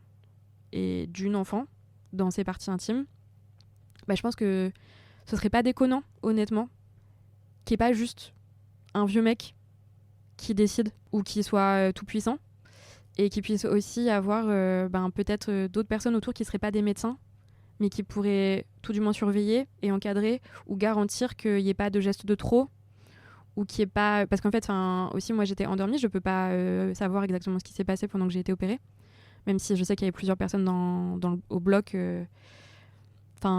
et d'une enfant dans ses parties intimes, je pense que ce serait pas déconnant, honnêtement, qu'il n'y ait pas juste un vieux mec qui décide ou qui soit tout puissant et qui puisse aussi avoir peut-être d'autres personnes autour qui ne seraient pas des médecins mais qui pourraient tout du moins surveiller et encadrer ou garantir qu'il n'y ait pas de gestes de trop ou qu'il n'y ait pas... Parce qu'en fait, aussi, moi, j'étais endormie, je ne peux pas savoir exactement ce qui s'est passé pendant que j'ai été opérée, même si je sais qu'il y avait plusieurs personnes au bloc. Ça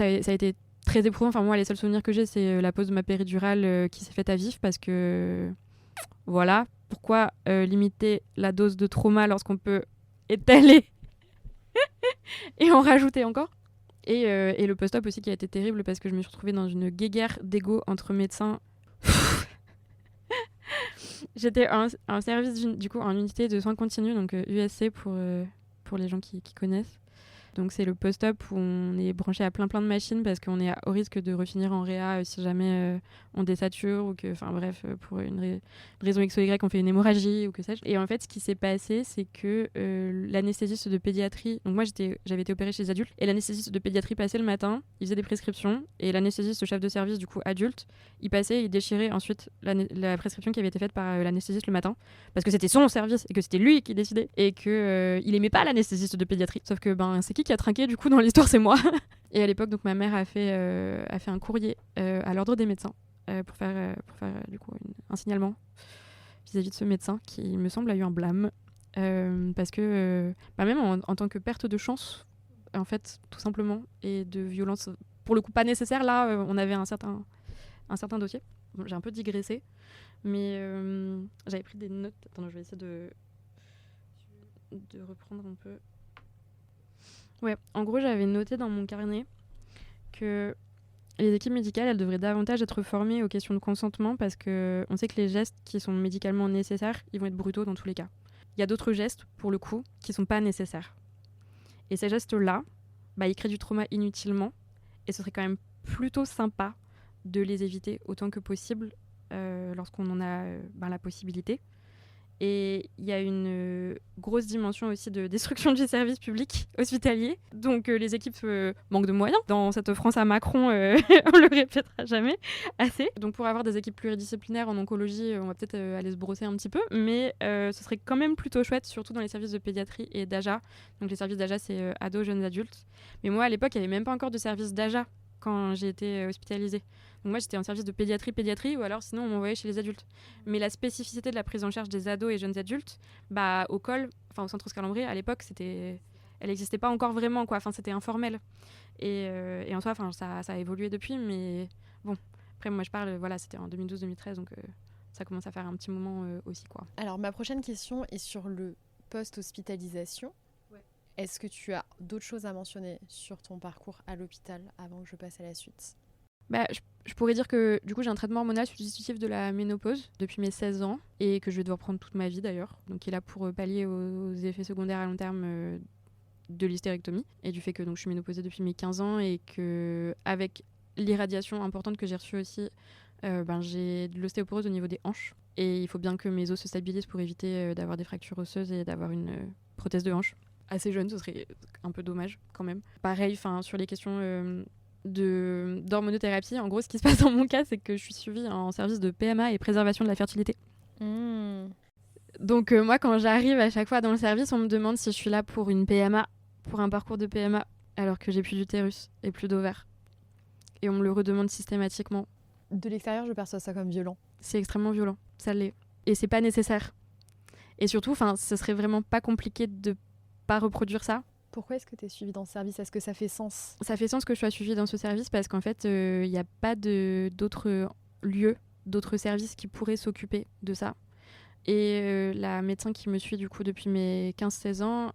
a été très éprouvant. Enfin, moi, les seuls souvenirs que j'ai, c'est la pose de ma péridurale qui s'est faite à vif parce que... Voilà, pourquoi limiter la dose de trauma lorsqu'on peut étaler et en rajouter encore. Et le post-op aussi qui a été terrible parce que je me suis retrouvée dans une guéguerre d'ego entre médecins. J'étais un service, du coup, en unité de soins continus, donc USC pour les gens qui connaissent. Donc c'est le post-op où on est branché à plein de machines parce qu'on est au risque de refinir en réa si jamais on désature ou que, enfin bref, pour une raison X ou Y, on fait une hémorragie ou que sais-je. Et en fait, ce qui s'est passé, c'est que l'anesthésiste de pédiatrie, donc moi j'avais été opérée chez les adultes, et l'anesthésiste de pédiatrie passait le matin, il faisait des prescriptions, et l'anesthésiste chef de service, du coup adulte, il passait, il déchirait ensuite la prescription qui avait été faite par l'anesthésiste le matin, parce que c'était son service et que c'était lui qui décidait, et que il aimait pas l'anesthésiste de pédiatrie. Sauf que c'est qui a trinqué du coup dans l'histoire, c'est moi. Et à l'époque, donc ma mère a fait un courrier à l'ordre des médecins pour faire du coup un signalement vis-à-vis de ce médecin qui, il me semble, a eu un blâme parce que même en tant que perte de chance, en fait, tout simplement, et de violence pour le coup pas nécessaire. Là, on avait un certain dossier. Bon, j'ai un peu digressé, mais j'avais pris des notes. Attends, je vais essayer de reprendre un peu. Ouais, en gros, j'avais noté dans mon carnet que les équipes médicales, elles devraient davantage être formées aux questions de consentement parce qu'on sait que les gestes qui sont médicalement nécessaires, ils vont être brutaux dans tous les cas. Il y a d'autres gestes, pour le coup, qui ne sont pas nécessaires. Et ces gestes-là, ils créent du trauma inutilement et ce serait quand même plutôt sympa de les éviter autant que possible lorsqu'on en a la possibilité. Et il y a une grosse dimension aussi de destruction du service public hospitalier. Donc les équipes manquent de moyens. Dans cette France à Macron, on le répétera jamais assez. Donc pour avoir des équipes pluridisciplinaires en oncologie, on va peut-être aller se brosser un petit peu. Mais ce serait quand même plutôt chouette, surtout dans les services de pédiatrie et d'AJA. Donc les services d'AJA, c'est ados, jeunes adultes. Mais moi, à l'époque, il n'y avait même pas encore de service d'AJA quand j'ai été hospitalisée. Donc moi, j'étais en service de pédiatrie, ou alors sinon, on m'envoyait chez les adultes. Mais la spécificité de la prise en charge des ados et jeunes adultes, au col, au centre Oscar Lambré, à l'époque, elle n'existait pas encore vraiment, quoi. Enfin, c'était informel. Et en soi, ça a évolué depuis, mais bon. Après, moi, je parle, c'était en 2012-2013, donc ça commence à faire un petit moment aussi, quoi.
Alors, ma prochaine question est sur le post-hospitalisation. Ouais. Est-ce que tu as d'autres choses à mentionner sur ton parcours à l'hôpital avant que je passe à la suite ?
Je pourrais dire que du coup j'ai un traitement hormonal substitutif de la ménopause depuis mes 16 ans et que je vais devoir prendre toute ma vie d'ailleurs, donc qui est là pour pallier aux effets secondaires à long terme de l'hystérectomie et du fait que donc, je suis ménopausée depuis mes 15 ans et que avec l'irradiation importante que j'ai reçue aussi, j'ai de l'ostéoporose au niveau des hanches et il faut bien que mes os se stabilisent pour éviter d'avoir des fractures osseuses et d'avoir une prothèse de hanche. Assez jeune, ce serait un peu dommage quand même. Pareil, sur les questions d'hormonothérapie, en gros, ce qui se passe dans mon cas, c'est que je suis suivie en service de PMA et préservation de la fertilité. Donc moi, quand j'arrive à chaque fois dans le service, on me demande si je suis là pour une PMA, pour un parcours de PMA, alors que j'ai plus d'utérus et plus d'ovaires. Et on me le redemande systématiquement.
De l'extérieur, je perçois ça comme violent.
C'est extrêmement violent, ça l'est. Et c'est pas nécessaire. Et surtout, ce serait vraiment pas compliqué de pas reproduire ça.
Pourquoi est-ce que tu es suivie dans ce service ? Est-ce que ça fait sens ?
Ça fait sens que je sois suivie dans ce service parce qu'en fait, il n'y a pas d'autres lieux, d'autres services qui pourraient s'occuper de ça. Et la médecin qui me suit du coup depuis mes 15-16 ans,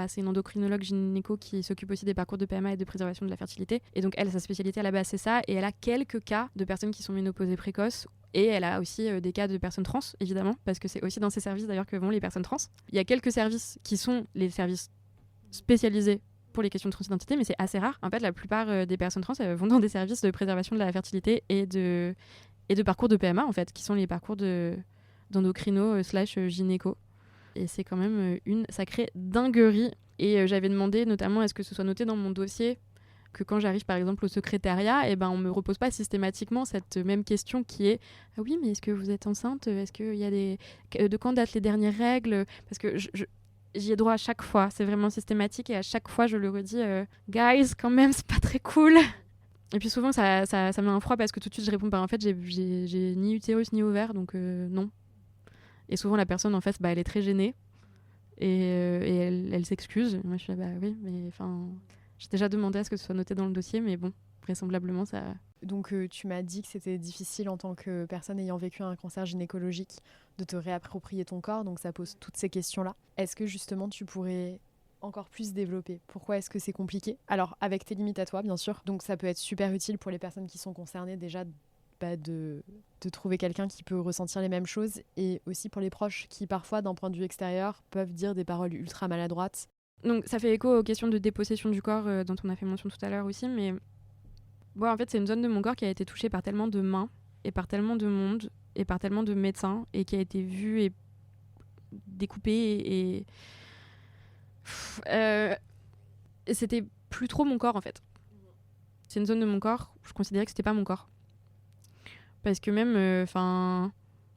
c'est une endocrinologue gynéco qui s'occupe aussi des parcours de PMA et de préservation de la fertilité. Et donc elle, sa spécialité à la base, c'est ça. Et elle a quelques cas de personnes qui sont ménopausées précoces. Et elle a aussi des cas de personnes trans, évidemment, parce que c'est aussi dans ces services d'ailleurs que vont les personnes trans. Il y a quelques services qui sont les services spécialisés pour les questions de transidentité, mais c'est assez rare. En fait, la plupart des personnes trans vont dans des services de préservation de la fertilité et et de parcours de PMA en fait, qui sont les parcours d'endocrino / gynéco. Et c'est quand même une sacrée dinguerie. Et j'avais demandé notamment à ce que ce soit noté dans mon dossier que quand j'arrive par exemple au secrétariat, on me repose pas systématiquement cette même question qui est « Ah oui, mais est-ce que vous êtes enceinte ? Est-ce qu'il y a de quand datent les dernières règles ?» Parce que j'y ai droit à chaque fois, c'est vraiment systématique et à chaque fois je le redis Guys, quand même, c'est pas très cool !» Et puis souvent ça met un froid parce que tout de suite je réponds en fait j'ai ni utérus ni ovaire, donc non. Et souvent la personne en fait elle est très gênée et elle s'excuse. Moi je suis là oui, mais enfin j'ai déjà demandé à ce que ce soit noté dans le dossier, mais bon, vraisemblablement ça...
Donc tu m'as dit que c'était difficile en tant que personne ayant vécu un cancer gynécologique de te réapproprier ton corps, donc ça pose toutes ces questions-là. Est-ce que justement tu pourrais encore plus développer? Pourquoi est-ce que c'est compliqué? Alors avec tes limites à toi bien sûr, donc ça peut être super utile pour les personnes qui sont concernées déjà de trouver quelqu'un qui peut ressentir les mêmes choses, et aussi pour les proches qui parfois d'un point de vue extérieur peuvent dire des paroles ultra maladroites.
Donc ça fait écho aux questions de dépossession du corps dont on a fait mention tout à l'heure aussi, mais en fait c'est une zone de mon corps qui a été touchée par tellement de mains et par tellement de monde et par tellement de médecins et qui a été vue et découpée et c'était plus trop mon corps en fait. C'est une zone de mon corps où je considérais que c'était pas mon corps. Parce que même,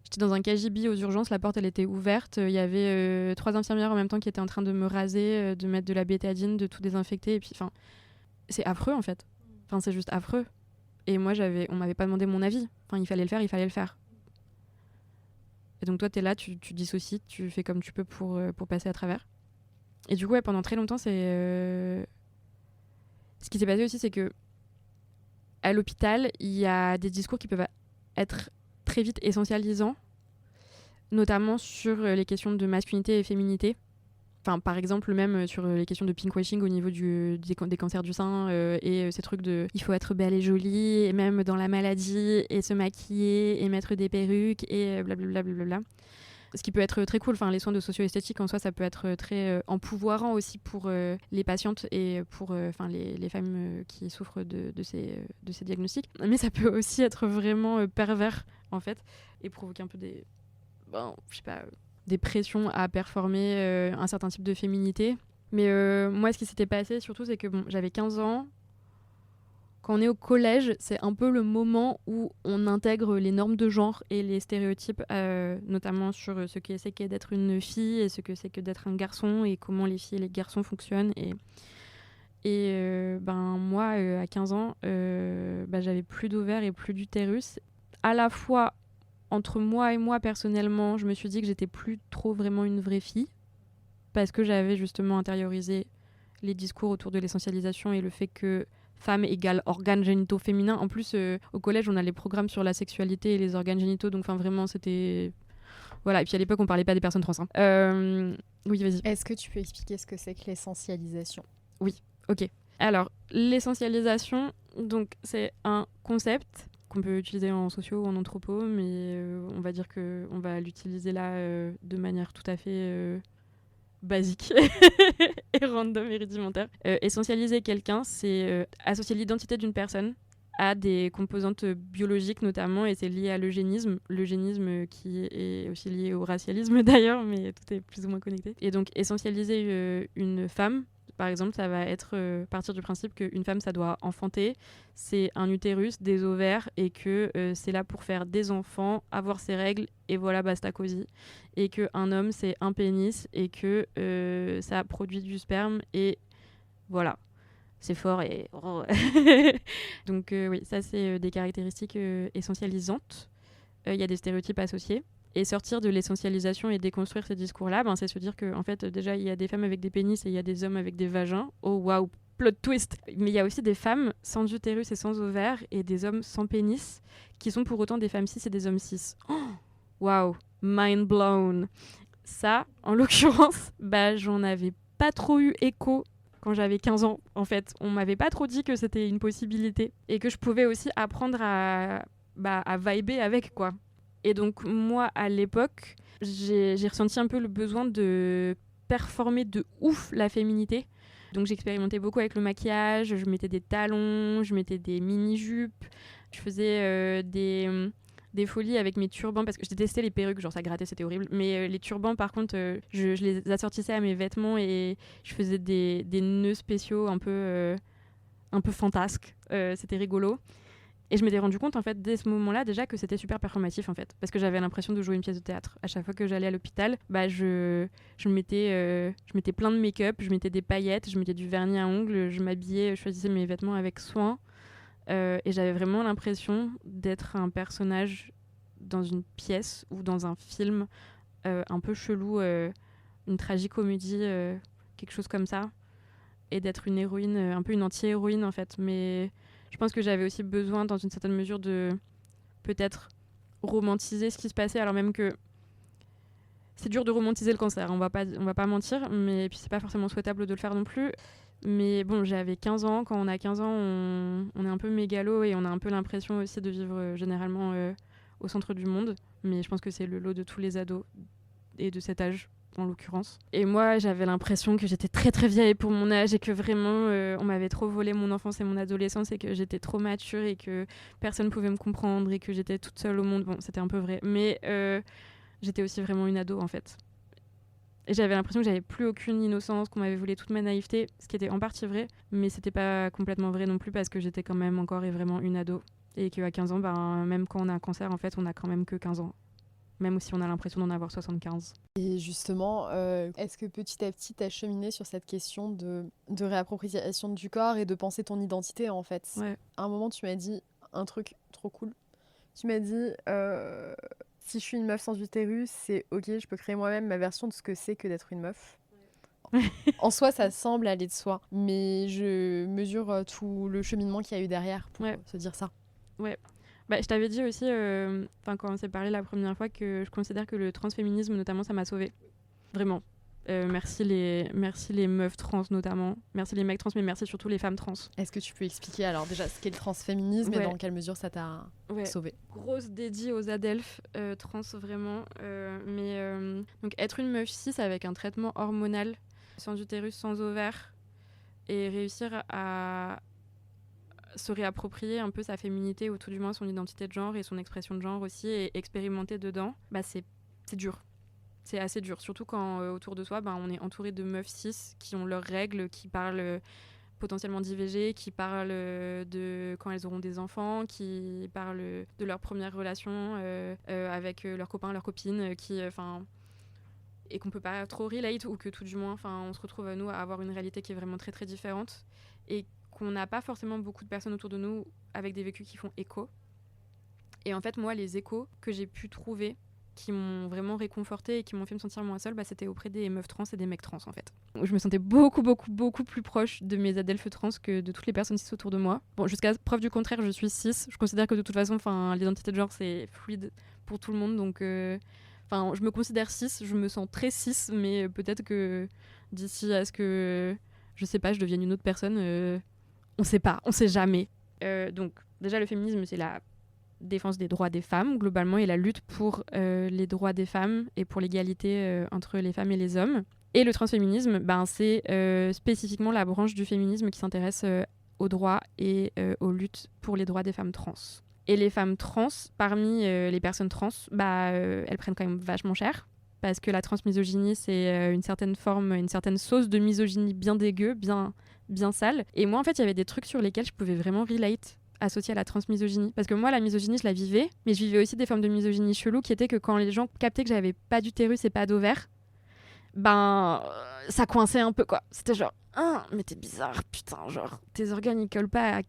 j'étais dans un KGB aux urgences, la porte elle était ouverte, il y avait 3 infirmières en même temps qui étaient en train de me raser, de mettre de la bétadine, de tout désinfecter, et puis c'est affreux en fait. C'est juste affreux. Et moi on m'avait pas demandé mon avis. Il fallait le faire. Et donc toi t'es là, tu dissocies, tu fais comme tu peux pour passer à travers. Et du coup pendant très longtemps ce qui s'est passé aussi, c'est que à l'hôpital il y a des discours qui peuvent être très vite essentialisants, notamment sur les questions de masculinité et féminité. Par exemple, même sur les questions de pinkwashing au niveau des cancers du sein et ces trucs de il faut être belle et jolie, et même dans la maladie, et se maquiller, et mettre des perruques, et blablabla. Ce qui peut être très cool. Les soins de socio-esthétique en soi, ça peut être très empouvoirant aussi pour les patientes et pour les femmes qui souffrent de ces diagnostics. Mais ça peut aussi être vraiment pervers, en fait, et provoquer un peu des pressions à performer un certain type de féminité. Mais moi, ce qui s'était passé, surtout, c'est que j'avais 15 ans. Quand on est au collège, c'est un peu le moment où on intègre les normes de genre et les stéréotypes, notamment sur ce que c'est d'être une fille et ce que c'est que d'être un garçon et comment les filles et les garçons fonctionnent. Et moi, à 15 ans, j'avais plus d'ovaires et plus d'utérus. À la fois, entre moi et moi, personnellement, je me suis dit que j'étais plus trop vraiment une vraie fille parce que j'avais justement intériorisé les discours autour de l'essentialisation et le fait que femme égale organes génitaux féminins. En plus, au collège, on a les programmes sur la sexualité et les organes génitaux, donc vraiment, c'était... Voilà, et puis à l'époque, on parlait pas des personnes trans. Oui, vas-y.
Est-ce que tu peux expliquer ce que c'est que l'essentialisation?
Oui, ok. Alors, l'essentialisation, donc, c'est un concept qu'on peut utiliser en socio ou en anthropo, mais on va dire qu'on va l'utiliser là de manière tout à fait... basique et random et rudimentaire. Essentialiser quelqu'un, c'est associer l'identité d'une personne à des composantes biologiques notamment, et c'est lié à l'eugénisme qui est aussi lié au racialisme d'ailleurs, mais tout est plus ou moins connecté. Et donc essentialiser une femme, par exemple, ça va être partir du principe qu'une femme, ça doit enfanter, c'est un utérus, des ovaires, et que c'est là pour faire des enfants, avoir ses règles, et voilà, basta cosy. Et qu'un homme, c'est un pénis, et que ça produit du sperme, et voilà. C'est fort et... Donc oui, ça, c'est des caractéristiques essentialisantes. Il y a des stéréotypes associés. Et sortir de l'essentialisation et déconstruire ces discours-là, c'est se dire qu'en fait, déjà, il y a des femmes avec des pénis et il y a des hommes avec des vagins. Oh, waouh, plot twist. Mais il y a aussi des femmes sans utérus et sans ovaires et des hommes sans pénis qui sont pour autant des femmes cis et des hommes cis. Waouh, mind blown. Ça, en l'occurrence, j'en avais pas trop eu écho quand j'avais 15 ans. En fait, on m'avait pas trop dit que c'était une possibilité et que je pouvais aussi apprendre à vibrer avec, quoi. Et donc, moi, à l'époque, j'ai ressenti un peu le besoin de performer de ouf la féminité. Donc, j'expérimentais beaucoup avec le maquillage, je mettais des talons, je mettais des mini-jupes, je faisais des folies avec mes turbans, parce que je détestais les perruques, genre ça grattait, c'était horrible. Mais les turbans, par contre, je les assortissais à mes vêtements et je faisais des nœuds spéciaux un peu fantasques. C'était rigolo. Et je m'étais rendu compte, en fait, dès ce moment-là, déjà, que c'était super performatif, en fait. Parce que j'avais l'impression de jouer une pièce de théâtre. À chaque fois que j'allais à l'hôpital, je mettais plein de make-up, je mettais des paillettes, je mettais du vernis à ongles, je m'habillais, je choisissais mes vêtements avec soin. Et j'avais vraiment l'impression d'être un personnage dans une pièce ou dans un film un peu chelou, une tragicomédie, quelque chose comme ça. Et d'être une héroïne, un peu une anti-héroïne, en fait. Mais je pense que j'avais aussi besoin, dans une certaine mesure, de peut-être romantiser ce qui se passait, alors même que c'est dur de romantiser le cancer, on va pas mentir, mais puis c'est pas forcément souhaitable de le faire non plus. Mais bon, j'avais 15 ans, quand on a 15 ans, on est un peu mégalo et on a un peu l'impression aussi de vivre généralement au centre du monde. Mais je pense que c'est le lot de tous les ados et de cet âge, en l'occurrence. Et moi, j'avais l'impression que j'étais très très vieille pour mon âge et que vraiment on m'avait trop volé mon enfance et mon adolescence et que j'étais trop mature et que personne pouvait me comprendre et que j'étais toute seule au monde. Bon, c'était un peu vrai, mais j'étais aussi vraiment une ado en fait. Et j'avais l'impression que j'avais plus aucune innocence, qu'on m'avait volé toute ma naïveté, ce qui était en partie vrai, mais c'était pas complètement vrai non plus parce que j'étais quand même encore et vraiment une ado. Et qu'à 15 ans, même quand on a un cancer, en fait, on a quand même que 15 ans. Même si on a l'impression d'en avoir 75.
Et justement, est-ce que petit à petit, tu as cheminé sur cette question de réappropriation du corps et de penser ton identité, en fait?
Ouais.
À un moment, tu m'as dit un truc trop cool. Tu m'as dit, si je suis une meuf sans utérus, c'est ok, je peux créer moi-même ma version de ce que c'est que d'être une meuf. En soi, ça semble aller de soi, mais je mesure tout le cheminement qu'il y a eu derrière pour se dire ça.
Ouais. Je t'avais dit aussi, quand on s'est parlé la première fois, que je considère que le transféminisme, notamment, ça m'a sauvée. Vraiment. Merci les meufs trans, notamment. Merci les mecs trans, mais merci surtout les femmes trans.
Est-ce que tu peux expliquer, alors déjà, ce qu'est le transféminisme et dans quelle mesure ça t'a sauvée?
Grosse dédie aux adelphes trans, vraiment. Donc, être une meuf cis avec un traitement hormonal, sans utérus, sans ovaire, et réussir à se réapproprier un peu sa féminité ou tout du moins son identité de genre et son expression de genre aussi et expérimenter dedans, c'est dur. C'est assez dur, surtout quand autour de soi, on est entouré de meufs cis qui ont leurs règles, qui parlent potentiellement d'IVG, qui parlent de quand elles auront des enfants, qui parlent de leur première relation avec leurs copains, leurs copines, et qu'on peut pas trop relate ou que tout du moins, on se retrouve nous à avoir une réalité qui est vraiment très très différente et qu'on n'a pas forcément beaucoup de personnes autour de nous avec des vécus qui font écho. Et en fait, moi, les échos que j'ai pu trouver, qui m'ont vraiment réconfortée et qui m'ont fait me sentir moins seule, c'était auprès des meufs trans et des mecs trans, en fait. Je me sentais beaucoup plus proche de mes adelphes trans que de toutes les personnes cis autour de moi. Bon, jusqu'à preuve du contraire, je suis cis. Je considère que de toute façon, l'identité de genre, c'est fluide pour tout le monde. Donc, je me considère cis, je me sens très cis, mais peut-être que d'ici à ce que, je sais pas, je devienne une autre personne... on sait pas, on sait jamais. Donc, déjà, le féminisme, c'est la défense des droits des femmes, globalement, et la lutte pour les droits des femmes et pour l'égalité entre les femmes et les hommes. Et le transféminisme, c'est spécifiquement la branche du féminisme qui s'intéresse aux droits et aux luttes pour les droits des femmes trans. Et les femmes trans, parmi les personnes trans, elles prennent quand même vachement cher. Parce que la transmisogynie, c'est une certaine sauce de misogynie bien dégueu, bien sale. Et moi, en fait, il y avait des trucs sur lesquels je pouvais vraiment relate, associés à la transmisogynie. Parce que moi, la misogynie, je la vivais, mais je vivais aussi des formes de misogynie chelou qui étaient que quand les gens captaient que j'avais pas d'utérus et pas d'ovaire, ça coinçait un peu, quoi. C'était genre, mais t'es bizarre, putain, genre, tes organes, ils collent pas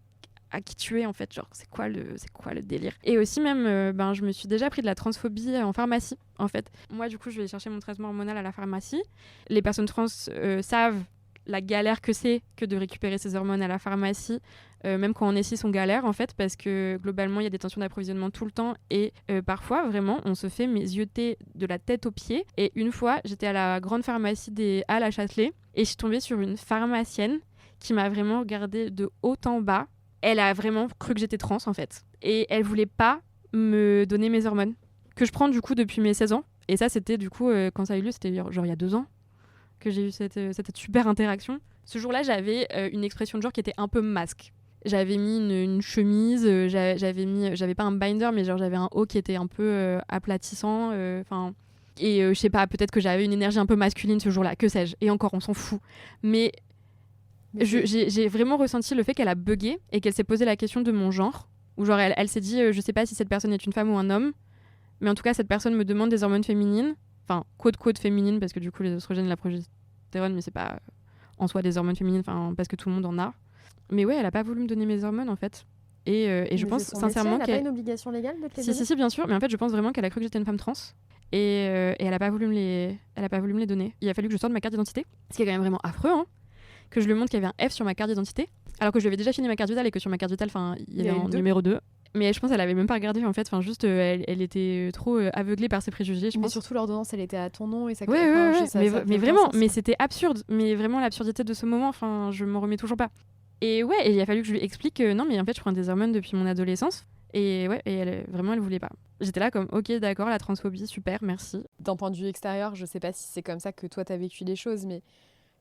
à qui tu es, en fait, genre, c'est quoi le délire. Et aussi même, je me suis déjà pris de la transphobie en pharmacie, en fait. Moi, du coup, je vais chercher mon traitement hormonal à la pharmacie. Les personnes trans savent la galère que c'est que de récupérer ses hormones à la pharmacie, même quand on est cis, on galère en fait, parce que globalement il y a des tensions d'approvisionnement tout le temps et parfois vraiment on se fait zioter de la tête aux pieds. Et une fois j'étais à la grande pharmacie des Halles à Châtelet et je suis tombée sur une pharmacienne qui m'a vraiment regardée de haut en bas. Elle a vraiment cru que j'étais trans en fait et elle voulait pas me donner mes hormones que je prends du coup depuis mes 16 ans. Et ça c'était du coup quand ça a eu lieu, c'était genre il y a 2 ans que j'ai eu cette super interaction. Ce jour-là, j'avais une expression de genre qui était un peu masque. J'avais mis une chemise, j'avais pas un binder, mais genre j'avais un haut qui était un peu aplatissant. Je sais pas, peut-être que j'avais une énergie un peu masculine ce jour-là, que sais-je. Et encore, on s'en fout. Mais j'ai vraiment ressenti le fait qu'elle a bugué et qu'elle s'est posé la question de mon genre. Ou genre, elle s'est dit, je sais pas si cette personne est une femme ou un homme, mais en tout cas, cette personne me demande des hormones féminines. Enfin, quote féminines, parce que du coup, les oestrogènes et la progestérone, mais c'est pas en soi des hormones féminines, parce que tout le monde en a. Mais ouais, elle a pas voulu me donner mes hormones, en fait. Et je pense sincèrement
qu'elle... Elle n'a pas une obligation légale de te les donner ?
Si, bien sûr. Mais en fait, je pense vraiment qu'elle a cru que j'étais une femme trans. Et elle a pas voulu me les donner. Il a fallu que je sorte ma carte d'identité. Ce qui est quand même vraiment affreux, hein. Que je lui montre qu'il y avait un F sur ma carte d'identité. Alors que je lui avais déjà fini ma carte vitale et que sur ma carte vitale, il y avait un numéro 2. Mais je pense qu'elle avait même pas regardé, en fait. Elle était trop aveuglée par ses préjugés, je pense.
Mais surtout, l'ordonnance, elle était à ton nom et ça...
Mais vraiment, mais c'était absurde. Mais vraiment, l'absurdité de ce moment, je m'en remets toujours pas. Et ouais, il a fallu que je lui explique que non, mais en fait, je prends des hormones depuis mon adolescence. Et ouais, elle voulait pas. J'étais là comme, ok, d'accord, la transphobie, super, merci.
D'un point de vue extérieur, je sais pas si c'est comme ça que toi, t'as vécu les choses, mais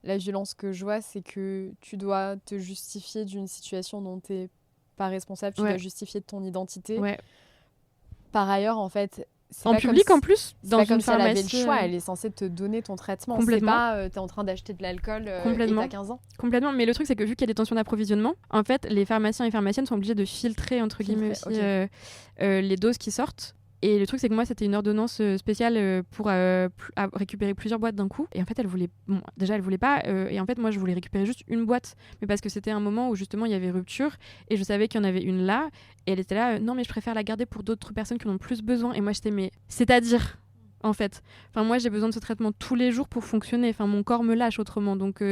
la violence que je vois, c'est que tu dois te justifier d'une situation dont t'es pas responsable, tu dois justifier de ton identité.
Ouais.
Par ailleurs, en fait...
En public, en plus, dans une pharmacie.
Elle avait le choix, elle est censée te donner ton traitement.
Complètement.
C'est pas t'es en train d'acheter de l'alcool et t'as 15 ans.
Complètement, mais le truc c'est que vu qu'il y a des tensions d'approvisionnement, en fait, les pharmaciens et pharmaciennes sont obligés de filtrer, entre guillemets, aussi les doses qui sortent. Et le truc c'est que moi c'était une ordonnance spéciale pour récupérer plusieurs boîtes d'un coup. Et en fait elle voulait pas. Et en fait moi je voulais récupérer juste une boîte. Mais parce que c'était un moment où justement il y avait rupture. Et je savais qu'il y en avait une là. Et elle était là, non mais je préfère la garder pour d'autres personnes qui en ont plus besoin. Et moi j'étais mais c'est-à-dire en fait. Moi j'ai besoin de ce traitement tous les jours pour fonctionner. Mon corps me lâche autrement. Donc puis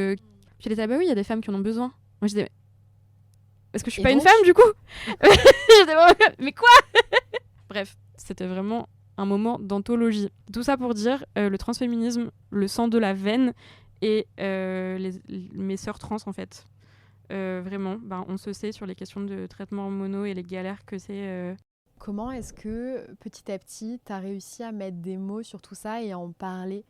elle était bah oui il y a des femmes qui en ont besoin. Moi j'étais est-ce que je suis pas une femme du coup? J'étais mais quoi? Bref. C'était vraiment un moment d'anthologie. Tout ça pour dire le transféminisme, le sang de la veine et mes sœurs trans en fait. Vraiment, on se sait sur les questions de traitement hormonaux et les galères que c'est.
Comment est-ce que petit à petit tu as réussi à mettre des mots sur tout ça et à en parler?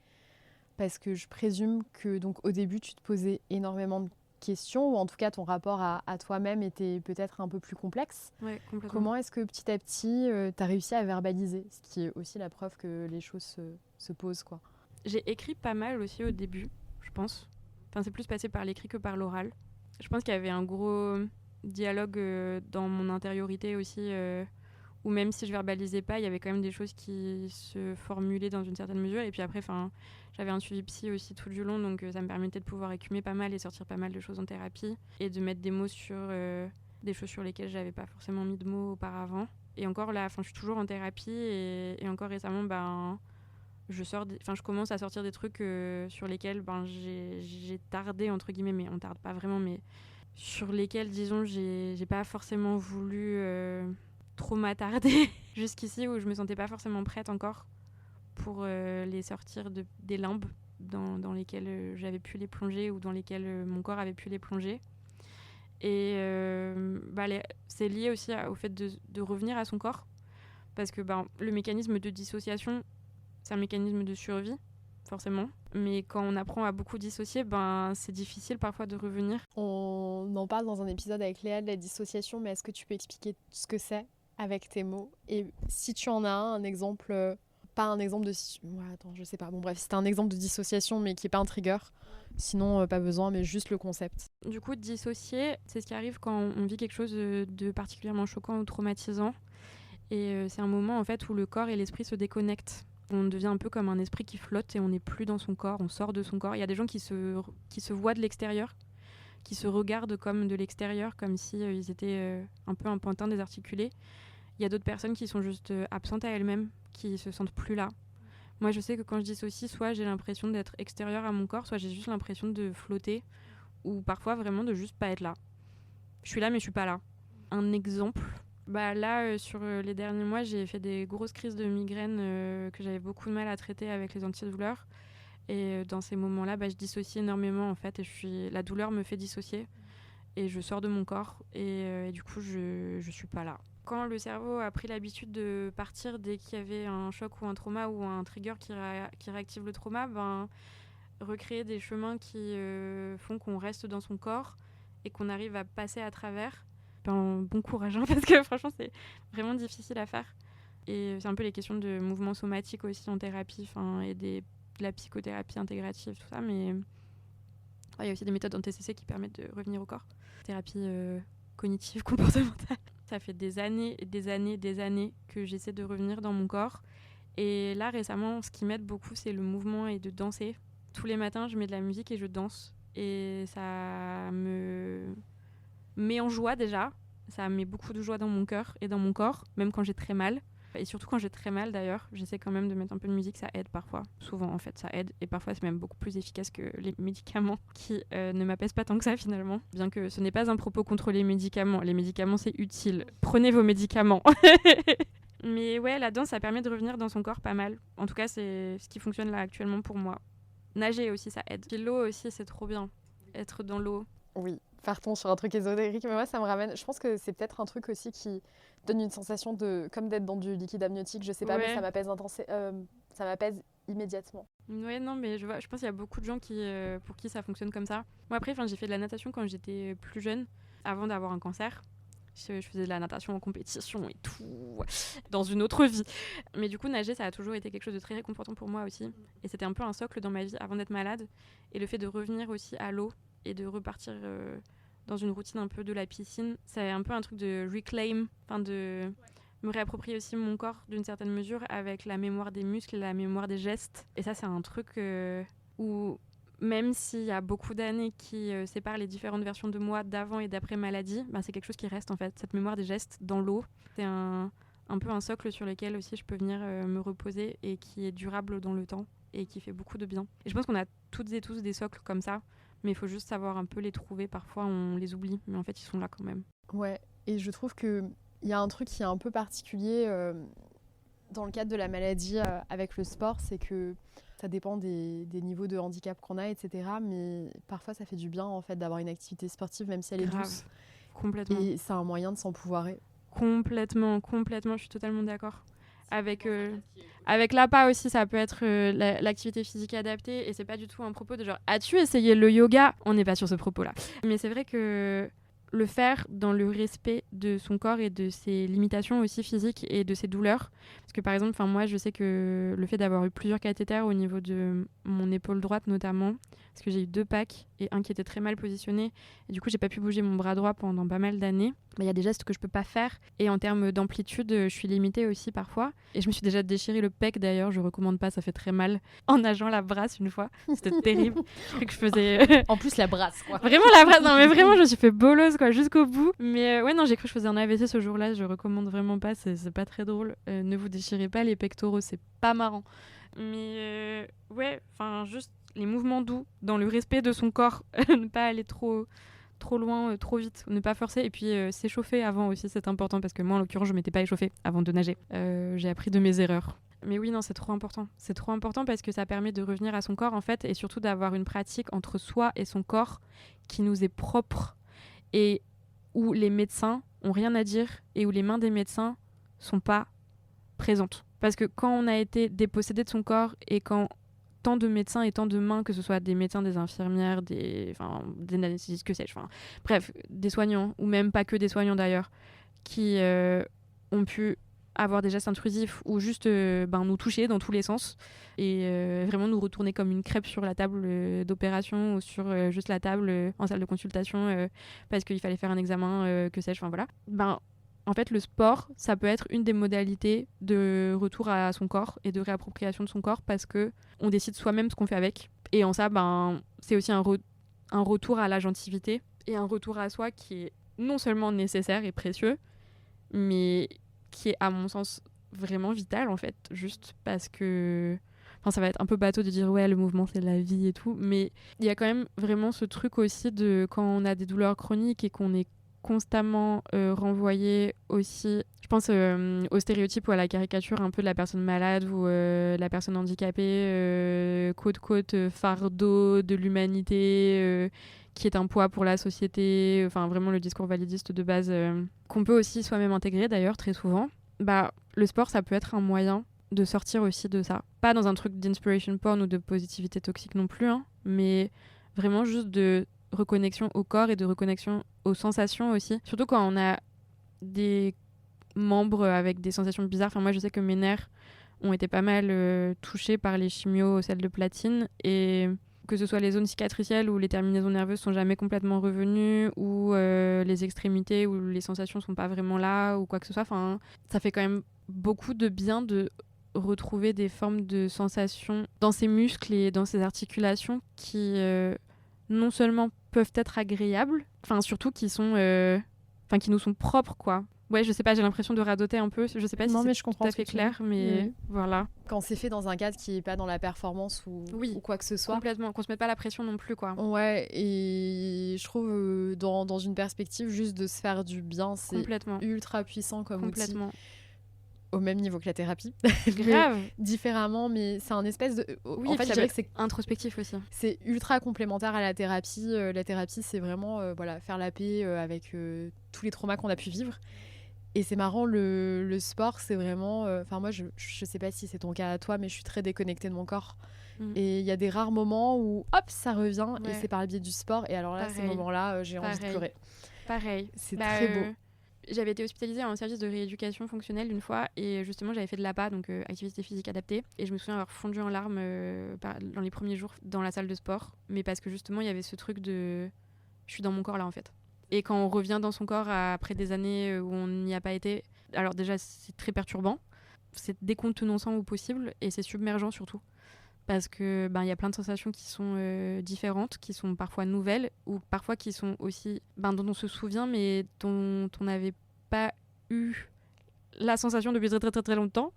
Parce que je présume que donc, au début tu te posais énormément de questions, ou en tout cas ton rapport à toi-même était peut-être un peu plus complexe.
Ouais, complètement.
Comment est-ce que petit à petit tu as réussi à verbaliser, ce qui est aussi la preuve que les choses se posent, quoi.
J'ai écrit pas mal aussi au début, je pense. C'est plus passé par l'écrit que par l'oral. Je pense qu'il y avait un gros dialogue dans mon intériorité aussi, où même si je verbalisais pas, il y avait quand même des choses qui se formulaient dans une certaine mesure. Et puis après, j'avais un suivi psy aussi tout du long, donc ça me permettait de pouvoir écumer pas mal et sortir pas mal de choses en thérapie et de mettre des mots sur des choses sur lesquelles j'avais pas forcément mis de mots auparavant. Et encore là, je suis toujours en thérapie et encore récemment, je commence à sortir des trucs sur lesquels j'ai tardé entre guillemets, mais on tarde pas vraiment, mais sur lesquels disons j'ai pas forcément voulu trop m'attarder jusqu'ici, où je me sentais pas forcément prête encore pour les sortir des limbes dans lesquelles j'avais pu les plonger ou dans lesquelles mon corps avait pu les plonger. Et c'est lié aussi au fait de revenir à son corps, parce que le mécanisme de dissociation, c'est un mécanisme de survie, forcément. Mais quand on apprend à beaucoup dissocier, c'est difficile parfois de revenir.
On en parle dans un épisode avec Léa de la dissociation, mais est-ce que tu peux expliquer ce que c'est avec tes mots? Et si tu en as un exemple, pas un exemple de... attends, je sais pas. Bon bref, c'était un exemple de dissociation, mais qui est pas un trigger. Sinon, pas besoin, mais juste le concept.
Du coup, dissocier, c'est ce qui arrive quand on vit quelque chose de particulièrement choquant ou traumatisant. Et c'est un moment en fait où le corps et l'esprit se déconnectent. On devient un peu comme un esprit qui flotte et on n'est plus dans son corps, on sort de son corps. Il y a des gens qui se voient de l'extérieur, qui se regardent comme de l'extérieur, comme si ils étaient un peu un pantin désarticulé. Il y a d'autres personnes qui sont juste absentes à elles-mêmes, qui se sentent plus là. Moi, je sais que quand je dissocie, soit j'ai l'impression d'être extérieure à mon corps, soit j'ai juste l'impression de flotter, ou parfois vraiment de juste pas être là. Je suis là, mais je suis pas là. Un exemple, là, sur les derniers mois, j'ai fait des grosses crises de migraine que j'avais beaucoup de mal à traiter avec les antidouleurs. Et dans ces moments-là, je dissocie énormément, en fait, et la douleur me fait dissocier. Et je sors de mon corps, et du coup, je suis pas là. Quand le cerveau a pris l'habitude de partir dès qu'il y avait un choc ou un trauma ou un trigger qui réactive le trauma, recréer des chemins qui font qu'on reste dans son corps et qu'on arrive à passer à travers, bon courage parce que franchement c'est vraiment difficile à faire. Et c'est un peu les questions de mouvements somatiques aussi en thérapie, et de la psychothérapie intégrative, tout ça, mais il y a aussi des méthodes en TCC qui permettent de revenir au corps. Thérapie cognitive, comportementale. Ça fait des années que j'essaie de revenir dans mon corps. Et là, récemment, ce qui m'aide beaucoup, c'est le mouvement et de danser. Tous les matins, je mets de la musique et je danse. Et ça me met en joie déjà. Ça met beaucoup de joie dans mon cœur et dans mon corps, même quand j'ai très mal. Et surtout quand j'ai très mal d'ailleurs, j'essaie quand même de mettre un peu de musique, ça aide parfois. Souvent en fait, ça aide. Et parfois c'est même beaucoup plus efficace que les médicaments qui ne m'apaisent pas tant que ça finalement. Bien que ce n'est pas un propos contre les médicaments. Les médicaments c'est utile. Prenez vos médicaments. Mais ouais, la danse ça permet de revenir dans son corps pas mal. En tout cas c'est ce qui fonctionne là actuellement pour moi. Nager aussi ça aide. Puis l'eau aussi c'est trop bien. Être dans l'eau.
Oui, partons sur un truc ésotérique, mais moi ça me ramène. Je pense que c'est peut-être un truc aussi qui donne une sensation de comme d'être dans du liquide amniotique, je sais pas, mais ça m'apaise immédiatement.
Ouais, non, mais je pense qu'il y a beaucoup de gens pour qui ça fonctionne comme ça. Moi après, j'ai fait de la natation quand j'étais plus jeune, avant d'avoir un cancer. Je faisais de la natation en compétition et tout, dans une autre vie. Mais du coup, nager, ça a toujours été quelque chose de très réconfortant pour moi aussi. Et c'était un peu un socle dans ma vie avant d'être malade. Et le fait de revenir aussi à l'eau et de repartir dans une routine un peu de la piscine, c'est un peu un truc de reclaim, de me réapproprier aussi mon corps d'une certaine mesure avec la mémoire des muscles, la mémoire des gestes. Et ça, c'est un truc où même s'il y a beaucoup d'années qui séparent les différentes versions de moi d'avant et d'après maladie, c'est quelque chose qui reste en fait, cette mémoire des gestes dans l'eau. C'est un peu un socle sur lequel aussi je peux venir me reposer et qui est durable dans le temps et qui fait beaucoup de bien. Et je pense qu'on a toutes et tous des socles comme ça, mais il faut juste savoir un peu les trouver. Parfois, on les oublie, mais en fait, ils sont là quand même.
Ouais, et je trouve qu'il y a un truc qui est un peu particulier dans le cadre de la maladie avec le sport, c'est que ça dépend des niveaux de handicap qu'on a, etc. Mais parfois, ça fait du bien, en fait, d'avoir une activité sportive, même si elle est douce.
Complètement.
Et c'est un moyen de s'empouvoirer.
Complètement, je suis totalement d'accord. Avec l'APA aussi, ça peut être l'activité physique adaptée, et c'est pas du tout un propos de genre as-tu essayé le yoga ? On n'est pas sur ce propos-là. Mais c'est vrai que le faire dans le respect de son corps et de ses limitations aussi physiques et de ses douleurs. Parce que par exemple, moi je sais que le fait d'avoir eu plusieurs cathéters au niveau de mon épaule droite notamment, parce que j'ai eu 2 PAC et un qui était très mal positionné, et du coup j'ai pas pu bouger mon bras droit pendant pas mal d'années. Il y a des gestes que je peux pas faire, et en termes d'amplitude, je suis limitée aussi parfois. Et je me suis déjà déchiré le pec d'ailleurs, je recommande pas, ça fait très mal, en nageant la brasse une fois. C'était terrible. Je crois que je faisais...
En plus la brasse quoi.
Vraiment la brasse, non mais vraiment je me suis fait bolosse quoi, jusqu'au bout. Mais ouais non, j'ai cru que je faisais un AVC ce jour-là, je recommande vraiment pas, c'est pas très drôle. Ne vous déchirez pas les pectoraux, c'est pas marrant. Mais ouais, juste les mouvements doux, dans le respect de son corps, ne pas aller trop loin, trop vite, ne pas forcer, et puis s'échauffer avant aussi, c'est important, parce que moi en l'occurrence je m'étais pas échauffée avant de nager. J'ai appris de mes erreurs. Mais oui, non, c'est trop important parce que ça permet de revenir à son corps en fait, et surtout d'avoir une pratique entre soi et son corps qui nous est propre, et où les médecins ont rien à dire, et où les mains des médecins sont pas présentes. Parce que quand on a été dépossédé de son corps, et quand tant de médecins et tant de mains, que ce soit des médecins, des infirmières, des anesthésistes, que sais-je, bref, des soignants, ou même pas que des soignants d'ailleurs, qui ont pu avoir des gestes intrusifs ou juste nous toucher dans tous les sens et vraiment nous retourner comme une crêpe sur la table d'opération ou sur juste la table en salle de consultation parce qu'il fallait faire un examen, que sais-je, voilà. En fait, le sport, ça peut être une des modalités de retour à son corps et de réappropriation de son corps, parce que on décide soi-même ce qu'on fait avec. Et en ça, c'est aussi un retour à l'agentivité et un retour à soi qui est non seulement nécessaire et précieux, mais qui est, à mon sens, vraiment vital, en fait, juste parce que... ça va être un peu bateau de dire ouais, le mouvement c'est la vie et tout, mais il y a quand même vraiment ce truc aussi de quand on a des douleurs chroniques et qu'on est constamment renvoyé aussi, je pense au stéréotype ou à la caricature un peu de la personne malade ou la personne handicapée, côte fardeau de l'humanité, qui est un poids pour la société, vraiment le discours validiste de base qu'on peut aussi soi-même intégrer d'ailleurs très souvent. Le sport, ça peut être un moyen de sortir aussi de ça, pas dans un truc d'inspiration porn ou de positivité toxique non plus, mais vraiment juste de reconnexion au corps et de reconnexion aux sensations aussi. Surtout quand on a des membres avec des sensations bizarres. Enfin, moi, je sais que mes nerfs ont été pas mal touchés par les chimios au sel de platine, et que ce soit les zones cicatricielles ou les terminaisons nerveuses sont jamais complètement revenues, ou les extrémités où les sensations sont pas vraiment là ou quoi que ce soit. Enfin, ça fait quand même beaucoup de bien de retrouver des formes de sensations dans ses muscles et dans ses articulations qui non seulement peuvent être agréables, enfin surtout qui nous sont propres, quoi. Ouais, je sais pas, j'ai l'impression de radoter un peu. Je sais pas si c'est tout à fait clair, mais voilà.
Quand c'est fait dans un cadre qui est pas dans la performance ou quoi que ce soit.
Complètement, qu'on se mette pas la pression non plus, quoi.
Ouais, et je trouve dans une perspective juste de se faire du bien, c'est ultra puissant comme outil. Au même niveau que la thérapie.
Grave.
Différemment, mais c'est un espèce de...
en fait, je dirais que c'est introspectif aussi.
C'est ultra complémentaire à la thérapie. La thérapie, c'est vraiment faire la paix avec tous les traumas qu'on a pu vivre. Et c'est marrant, le sport, c'est vraiment... moi, je sais pas si c'est ton cas à toi, mais je suis très déconnectée de mon corps. Et il y a des rares moments où, hop, ça revient, et c'est par le biais du sport. Et alors là, ces moments-là, j'ai envie de pleurer.
Pareil.
C'est très beau.
J'avais été hospitalisée en service de rééducation fonctionnelle une fois, et justement j'avais fait de l'APA, donc activité physique adaptée, et je me souviens avoir fondu en larmes dans les premiers jours dans la salle de sport, mais parce que justement il y avait ce truc de je suis dans mon corps là en fait. Et quand on revient dans son corps après des années où on n'y a pas été, alors déjà c'est très perturbant, c'est décontenançant au possible, et c'est submergent surtout. Parce que y a plein de sensations qui sont différentes, qui sont parfois nouvelles, ou parfois qui sont aussi dont on se souvient, mais dont on n'avait pas eu la sensation depuis très très très très longtemps.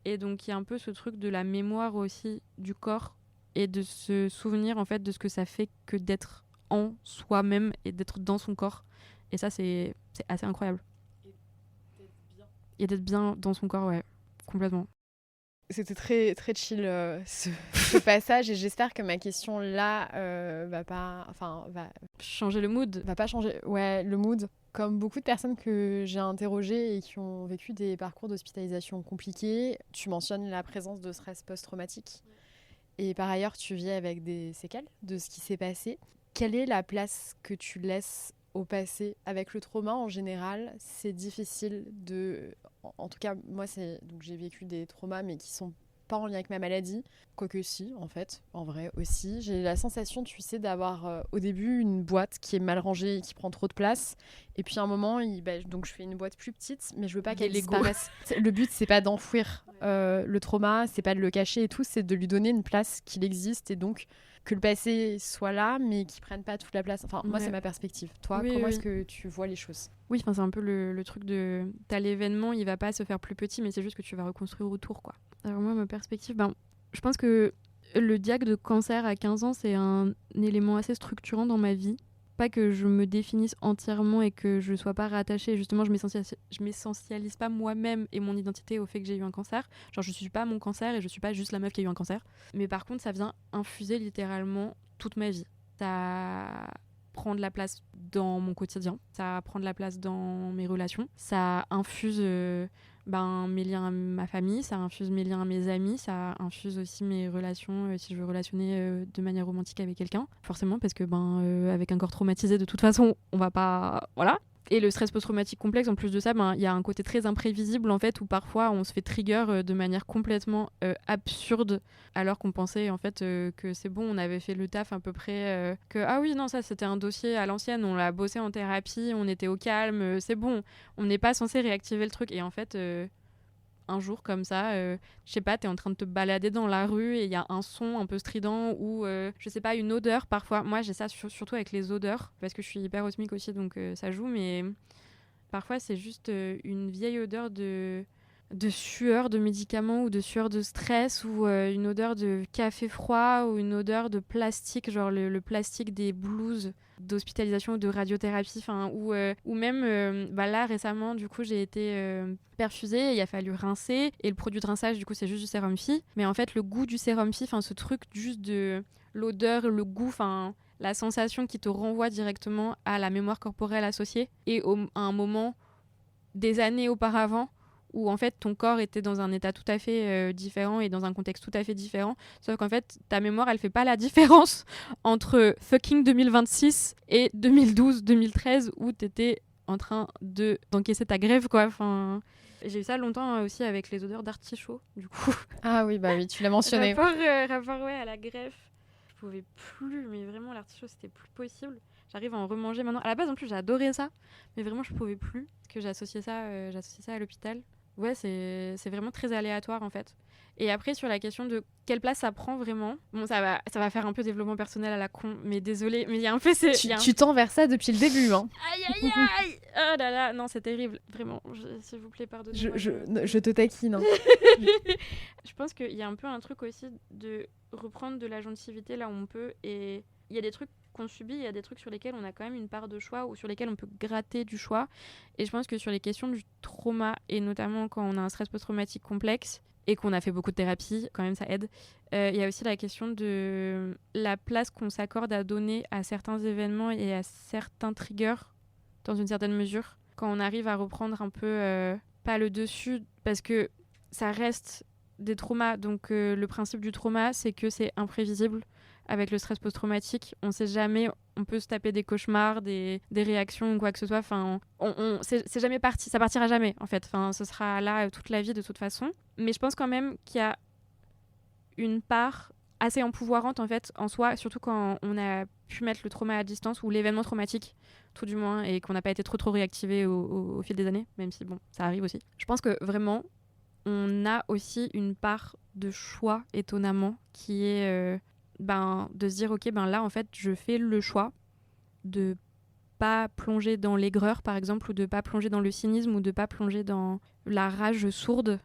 Et donc il y a un peu ce truc de la mémoire aussi du corps, et de se souvenir en fait de ce que ça fait que d'être en soi-même et d'être dans son corps. Et ça c'est assez incroyable. Et d'être bien dans son corps, ouais, complètement.
C'était très, très chill ce passage, et j'espère que ma question là va
changer le mood.
Va pas changer, le mood. Comme beaucoup de personnes que j'ai interrogées et qui ont vécu des parcours d'hospitalisation compliqués, tu mentionnes la présence de stress post-traumatique. Et par ailleurs, tu vis avec des séquelles de ce qui s'est passé. Quelle est la place que tu laisses au passé avec le trauma en général? C'est difficile de... En tout cas, moi, donc j'ai vécu des traumas, mais qui sont pas en lien avec ma maladie. Quoique si, en fait, en vrai aussi. J'ai la sensation, tu sais, d'avoir au début une boîte qui est mal rangée et qui prend trop de place. Et puis à un moment, donc je fais une boîte plus petite, mais je veux pas qu'elle disparaisse. Le but, c'est pas d'enfouir le trauma, c'est pas de le cacher et tout, c'est de lui donner une place qu'il existe, et donc que le passé soit là, mais qu'il prenne pas toute la place. Enfin, moi, c'est ma perspective. Toi, comment est-ce que tu vois les choses?
Oui, c'est un peu le truc de... T'as l'événement, il va pas se faire plus petit, mais c'est juste que tu vas reconstruire autour, quoi. Alors moi, ma perspective, je pense que le diagnostic de cancer à 15 ans, c'est un élément assez structurant dans ma vie. Pas que je me définisse entièrement et que je sois pas rattachée. Justement, je m'essentialise pas moi-même et mon identité au fait que j'ai eu un cancer. Genre, je suis pas mon cancer et je suis pas juste la meuf qui a eu un cancer. Mais par contre, ça vient infuser littéralement toute ma vie. Ça prend de la place dans mon quotidien. Ça prend de la place dans mes relations. Ça infuse mes liens à ma famille, ça infuse mes liens à mes amis, ça infuse aussi mes relations si je veux relationner de manière romantique avec quelqu'un. Forcément, parce que avec un corps traumatisé, de toute façon, on va pas... Voilà. Et le stress post-traumatique complexe, en plus de ça, y a un côté très imprévisible, en fait, où parfois on se fait trigger de manière complètement absurde, alors qu'on pensait en fait que c'est bon, on avait fait le taf à peu près, que ah oui, non, ça c'était un dossier à l'ancienne, on l'a bossé en thérapie, on était au calme, c'est bon, on n'est pas censé réactiver le truc. Et en fait, un jour comme ça, je sais pas, t'es en train de te balader dans la rue et il y a un son un peu strident ou je sais pas, une odeur parfois. Moi j'ai ça surtout avec les odeurs parce que je suis hyper osmique aussi, donc ça joue, mais parfois c'est juste une vieille odeur de sueur de médicaments ou de sueur de stress, ou une odeur de café froid, ou une odeur de plastique, genre le plastique des blouses d'hospitalisation ou de radiothérapie, ou même là récemment du coup j'ai été perfusée, il a fallu rincer, et le produit de rinçage du coup c'est juste du sérum Phi, mais en fait le goût du sérum Phi, ce truc juste de l'odeur, le goût, la sensation qui te renvoie directement à la mémoire corporelle associée, et à un moment des années auparavant où en fait ton corps était dans un état tout à fait différent et dans un contexte tout à fait différent, sauf qu'en fait ta mémoire elle fait pas la différence entre fucking 2026 et 2012-2013 où t'étais en train d'encaisser ta grève quoi. Enfin, j'ai eu ça longtemps aussi avec les odeurs d'artichaut du coup.
Ah oui, bah oui, tu l'as mentionné.
rapport ouais, à la greffe. Je pouvais plus, mais vraiment l'artichaut c'était plus possible. J'arrive à en remanger maintenant. À la base en plus j'adorais ça, mais vraiment je pouvais plus parce que j'associais ça à l'hôpital. Ouais, c'est vraiment très aléatoire en fait. Et après sur la question de quelle place ça prend vraiment, bon ça va faire un peu développement personnel à la con, mais désolé, mais il y a un peu
tu tends vers ça depuis le début hein.
Aïe aïe aïe. Oh là là, non c'est terrible, vraiment. S'il vous plaît pardonnez-moi.
Je te taquine. Hein.
Je pense qu'il y a un peu un truc aussi de reprendre de la gentilité là où on peut, et il y a des trucs qu'on subit, il y a des trucs sur lesquels on a quand même une part de choix ou sur lesquels on peut gratter du choix. Et je pense que sur les questions du trauma, et notamment quand on a un stress post-traumatique complexe et qu'on a fait beaucoup de thérapie, quand même ça aide, il y a aussi la question de la place qu'on s'accorde à donner à certains événements et à certains triggers dans une certaine mesure. Quand on arrive à reprendre un peu, pas le dessus, parce que ça reste des traumas, donc le principe du trauma, c'est que c'est imprévisible. Avec le stress post-traumatique, on sait jamais, on peut se taper des cauchemars, des réactions ou quoi que ce soit. Enfin, c'est jamais parti, ça partira jamais en fait. Enfin, ce sera là toute la vie de toute façon. Mais je pense quand même qu'il y a une part assez empouvoirante en fait en soi, surtout quand on a pu mettre le trauma à distance ou l'événement traumatique, tout du moins, et qu'on n'a pas été trop réactivé au fil des années, même si bon, ça arrive aussi. Je pense que vraiment, on a aussi une part de choix étonnamment qui est de se dire ok là en fait je fais le choix de pas plonger dans l'aigreur par exemple, ou de pas plonger dans le cynisme, ou de pas plonger dans la rage sourde,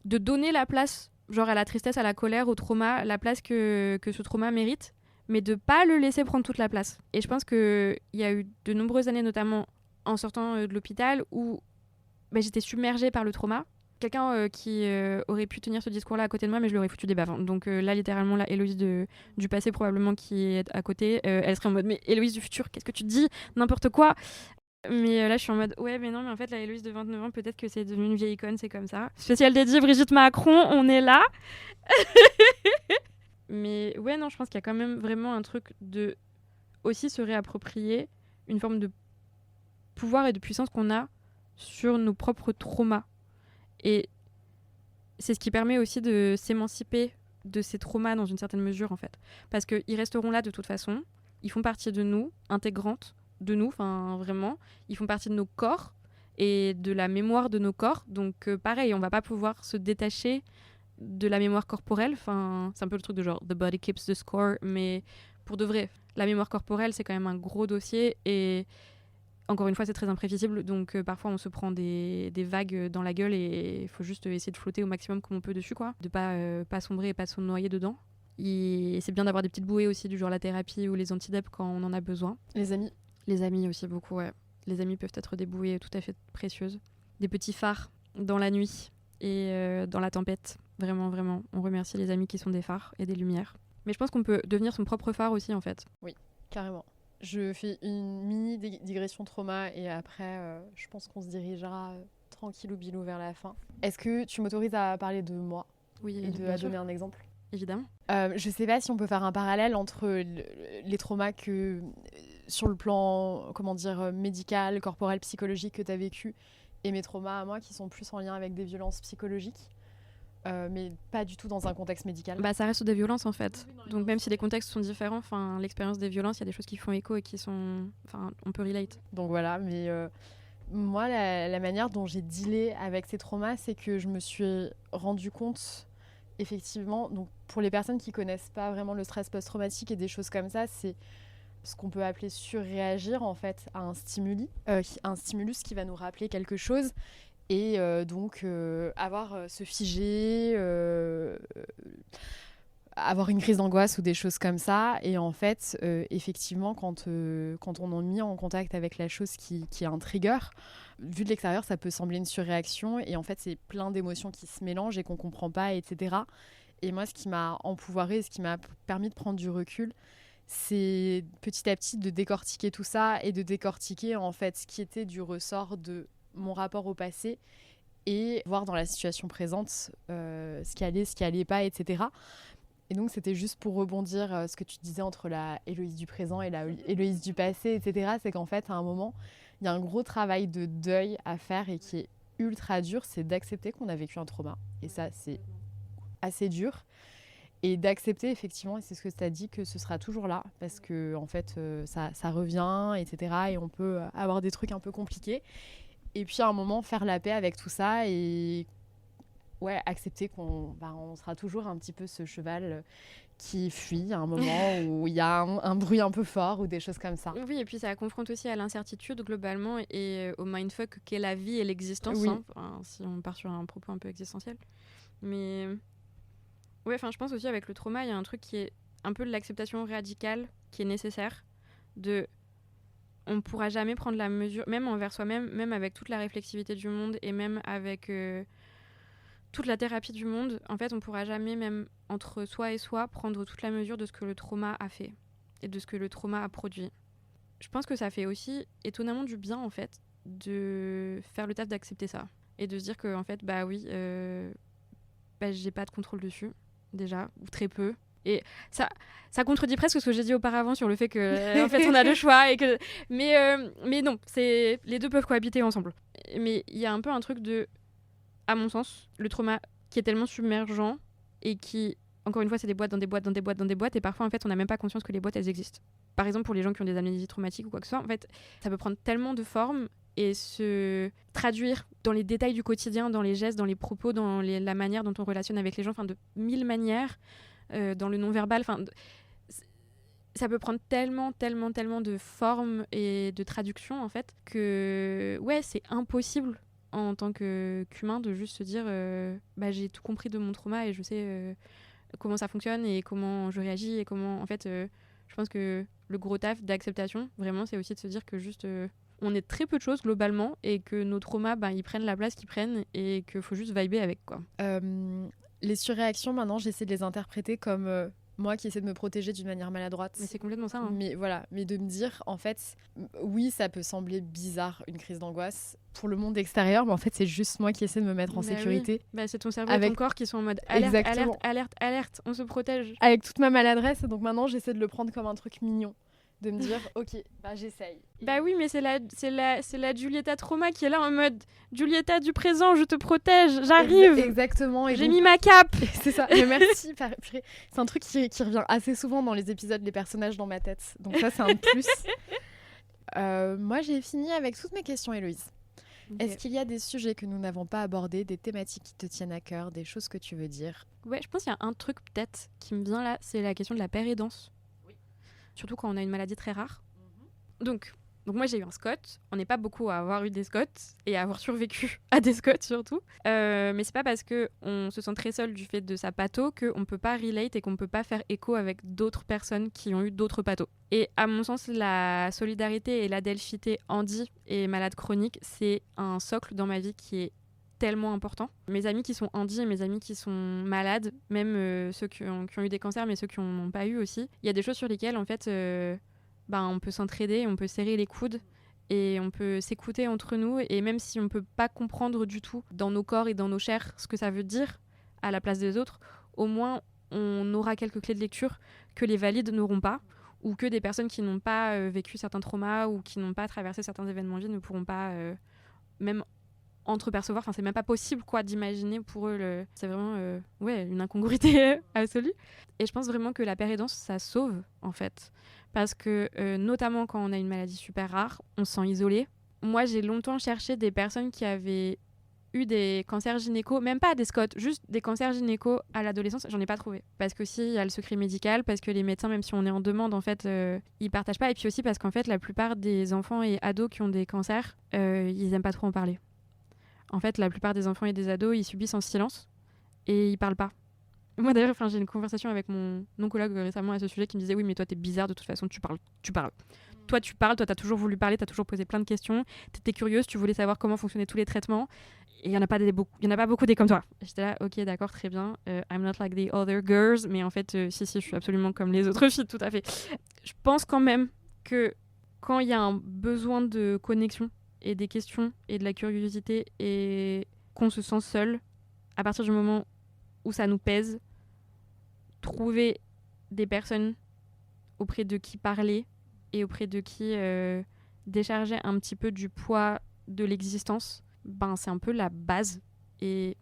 de donner la place genre à la tristesse, à la colère, au trauma, la place que ce trauma mérite, mais de pas le laisser prendre toute la place. Et je pense qu'il y a eu de nombreuses années, notamment en sortant de l'hôpital, où j'étais submergée par le trauma. Quelqu'un qui aurait pu tenir ce discours-là à côté de moi, mais je lui aurais foutu des baves. Donc là, littéralement, la Héloïse du passé, probablement, qui est à côté, elle serait en mode « Mais Héloïse du futur, qu'est-ce que tu te dis ? N'importe quoi !» Mais là, je suis en mode « Ouais, mais non, mais en fait, la Héloïse de 29 ans, peut-être que c'est devenu une vieille icône, c'est comme ça. » Spécial dédié Brigitte Macron, on est là. Mais ouais, non, je pense qu'il y a quand même vraiment un truc de aussi se réapproprier une forme de pouvoir et de puissance qu'on a sur nos propres traumas. Et c'est ce qui permet aussi de s'émanciper de ces traumas dans une certaine mesure, en fait. Parce qu'ils resteront là de toute façon. Ils font partie de nous, intégrantes de nous, enfin vraiment. Ils font partie de nos corps et de la mémoire de nos corps. Donc pareil, on va pas pouvoir se détacher de la mémoire corporelle. Enfin, c'est un peu le truc de genre « the body keeps the score », mais pour de vrai, la mémoire corporelle, c'est quand même un gros dossier et... Encore une fois, c'est très imprévisible, donc parfois on se prend des vagues dans la gueule et il faut juste essayer de flotter au maximum comme on peut dessus, quoi. De pas sombrer et pas se noyer dedans. Et c'est bien d'avoir des petites bouées aussi, du genre la thérapie ou les antidep quand on en a besoin.
Les amis.
Les amis aussi, beaucoup, ouais. Les amis peuvent être des bouées tout à fait précieuses. Des petits phares dans la nuit et dans la tempête. Vraiment, vraiment. On remercie les amis qui sont des phares et des lumières. Mais je pense qu'on peut devenir son propre phare aussi, en fait.
Oui, carrément. Je fais une mini digression trauma et après, je pense qu'on se dirigera tranquillou bilou vers la fin. Est-ce que tu m'autorises à parler de moi ?
Oui,
et à donner un exemple ?
Évidemment.
Je sais pas si on peut faire un parallèle entre les traumas que, sur le plan, médical, corporel, psychologique que tu as vécu et mes traumas à moi qui sont plus en lien avec des violences psychologiques. Mais pas du tout dans un contexte médical.
Ça reste des violences en fait. Donc même si les contextes sont différents, l'expérience des violences, il y a des choses qui font écho et qui sont... on peut relate.
Donc voilà, mais moi, la manière dont j'ai dealé avec ces traumas, c'est que je me suis rendu compte, effectivement, donc pour les personnes qui connaissent pas vraiment le stress post-traumatique et des choses comme ça, c'est ce qu'on peut appeler surréagir en fait à un stimulus qui va nous rappeler quelque chose. Et donc avoir se figer, avoir une crise d'angoisse ou des choses comme ça. Et en fait, effectivement, quand on est mis en contact avec la chose qui est un trigger, vu de l'extérieur, ça peut sembler une surréaction. Et en fait, c'est plein d'émotions qui se mélangent et qu'on ne comprend pas, etc. Et moi, ce qui m'a empouvoirée, ce qui m'a permis de prendre du recul, c'est petit à petit de décortiquer tout ça et de décortiquer en fait ce qui était du ressort de mon rapport au passé et voir dans la situation présente ce qui allait pas, etc. Et donc, c'était juste pour rebondir ce que tu disais entre la Héloïse du présent et la Héloïse du passé, etc. C'est qu'en fait, à un moment, il y a un gros travail de deuil à faire et qui est ultra dur, c'est d'accepter qu'on a vécu un trauma. Et ça, c'est assez dur. Et d'accepter, effectivement, et c'est ce que tu as dit, que ce sera toujours là, parce que en fait, ça revient, etc. Et on peut avoir des trucs un peu compliqués. Et puis, à un moment, faire la paix avec tout ça et accepter qu'on on sera toujours un petit peu ce cheval qui fuit à un moment où il y a un bruit un peu fort ou des choses comme ça.
Oui, et puis ça confronte aussi à l'incertitude globalement et au mindfuck qu'est la vie et l'existence,
oui.
Si on part sur un propos un peu existentiel. Mais ouais, je pense aussi avec le trauma, il y a un truc qui est un peu de l'acceptation radicale qui est nécessaire. On ne pourra jamais prendre la mesure, même envers soi-même, même avec toute la réflexivité du monde et même avec toute la thérapie du monde, en fait, on ne pourra jamais, même entre soi et soi, prendre toute la mesure de ce que le trauma a fait et de ce que le trauma a produit. Je pense que ça fait aussi étonnamment du bien, en fait, de faire le taf d'accepter ça et de se dire que, en fait, j'ai pas de contrôle dessus, déjà, ou très peu. Et ça contredit presque ce que j'ai dit auparavant sur le fait que en fait on a le choix et que mais non, les deux peuvent cohabiter ensemble. Mais il y a un peu un truc de, à mon sens, le trauma qui est tellement submergent et qui, encore une fois, c'est des boîtes dans des boîtes dans des boîtes dans des boîtes et parfois en fait on n'a même pas conscience que les boîtes elles existent. Par exemple pour les gens qui ont des amnésies traumatiques ou quoi que ce soit, en fait ça peut prendre tellement de formes et se traduire dans les détails du quotidien, dans les gestes, dans les propos, dans la manière dont on relationne avec les gens, de 1000 manières. Dans le non-verbal, ça peut prendre tellement de formes et de traductions en fait que c'est impossible en tant qu'humain de juste se dire j'ai tout compris de mon trauma et je sais comment ça fonctionne et comment je réagis et comment en fait je pense que le gros taf d'acceptation vraiment c'est aussi de se dire que juste on est très peu de choses globalement et que nos traumas ils prennent la place qu'ils prennent et qu'il faut juste vibrer avec quoi.
Les surréactions, maintenant, j'essaie de les interpréter comme moi qui essaie de me protéger d'une manière maladroite.
Mais c'est complètement ça.
Mais de me dire, en fait, oui, ça peut sembler bizarre, une crise d'angoisse pour le monde extérieur, mais en fait, c'est juste moi qui essaie de me mettre en sécurité.
Oui. C'est ton cerveau et ton corps qui sont en mode alerte, on se protège.
Avec toute ma maladresse, donc maintenant, j'essaie de le prendre comme un truc mignon. De me dire, ok, j'essaye.
Oui, mais c'est la Giulietta trauma qui est là en mode Giulietta du présent, je te protège, j'arrive.
Exactement. Et
j'ai mis ma cape.
C'est ça, mais merci. C'est un truc qui revient assez souvent dans les épisodes des personnages dans ma tête. Donc ça, c'est un plus. Moi, j'ai fini avec toutes mes questions, Héloïse. Okay. Est-ce qu'il y a des sujets que nous n'avons pas abordés, des thématiques qui te tiennent à cœur, des choses que tu veux dire ?
Ouais, je pense qu'il y a un truc peut-être qui me vient là, c'est la question de la pérédance. Surtout quand on a une maladie très rare. Donc moi j'ai eu un SCOT, on n'est pas beaucoup à avoir eu des SCOT et à avoir survécu à des SCOT surtout, mais c'est pas parce qu'on se sent très seul du fait de sa patho qu'on ne peut pas relate et qu'on ne peut pas faire écho avec d'autres personnes qui ont eu d'autres pathos. Et à mon sens, la solidarité et l'adelphité handi et malade chronique, c'est un socle dans ma vie qui est tellement important. Mes amis qui sont handi et mes amis qui sont malades, même ceux qui ont eu des cancers, mais ceux qui n'en ont pas eu aussi, il y a des choses sur lesquelles en fait on peut s'entraider, on peut serrer les coudes et on peut s'écouter entre nous et même si on ne peut pas comprendre du tout dans nos corps et dans nos chairs ce que ça veut dire à la place des autres, au moins on aura quelques clés de lecture que les valides n'auront pas ou que des personnes qui n'ont pas vécu certains traumas ou qui n'ont pas traversé certains événements de vie ne pourront pas même entrepercevoir, c'est même pas possible d'imaginer pour eux c'est vraiment une incongruité absolue. Et je pense vraiment que la pérédance ça sauve en fait parce que notamment quand on a une maladie super rare on se sent isolé. Moi j'ai longtemps cherché des personnes qui avaient eu des cancers gynéco, même pas des SCOT, juste des cancers gynéco à l'adolescence, j'en ai pas trouvé. Parce qu'aussi il y a le secret médical, parce que les médecins même si on est en demande en fait ils partagent pas et puis aussi parce qu'en fait la plupart des enfants et ados qui ont des cancers ils aiment pas trop en parler. En fait, la plupart des enfants et des ados, ils subissent en silence et ils parlent pas. Moi d'ailleurs, j'ai une conversation avec mon oncologue récemment à ce sujet qui me disait oui, mais toi t'es bizarre de toute façon, tu parles. Toi tu parles, toi t'as toujours voulu parler, t'as toujours posé plein de questions, t'étais curieuse, tu voulais savoir comment fonctionnaient tous les traitements et il y en a pas beaucoup des comme toi. Et j'étais là, ok d'accord, très bien, I'm not like the other girls, mais en fait si je suis absolument comme les autres filles, tout à fait. Je pense quand même que quand il y a un besoin de connexion et des questions et de la curiosité et qu'on se sent seul, à partir du moment où ça nous pèse, trouver des personnes auprès de qui parler et auprès de qui décharger un petit peu du poids de l'existence, c'est un peu la base. Et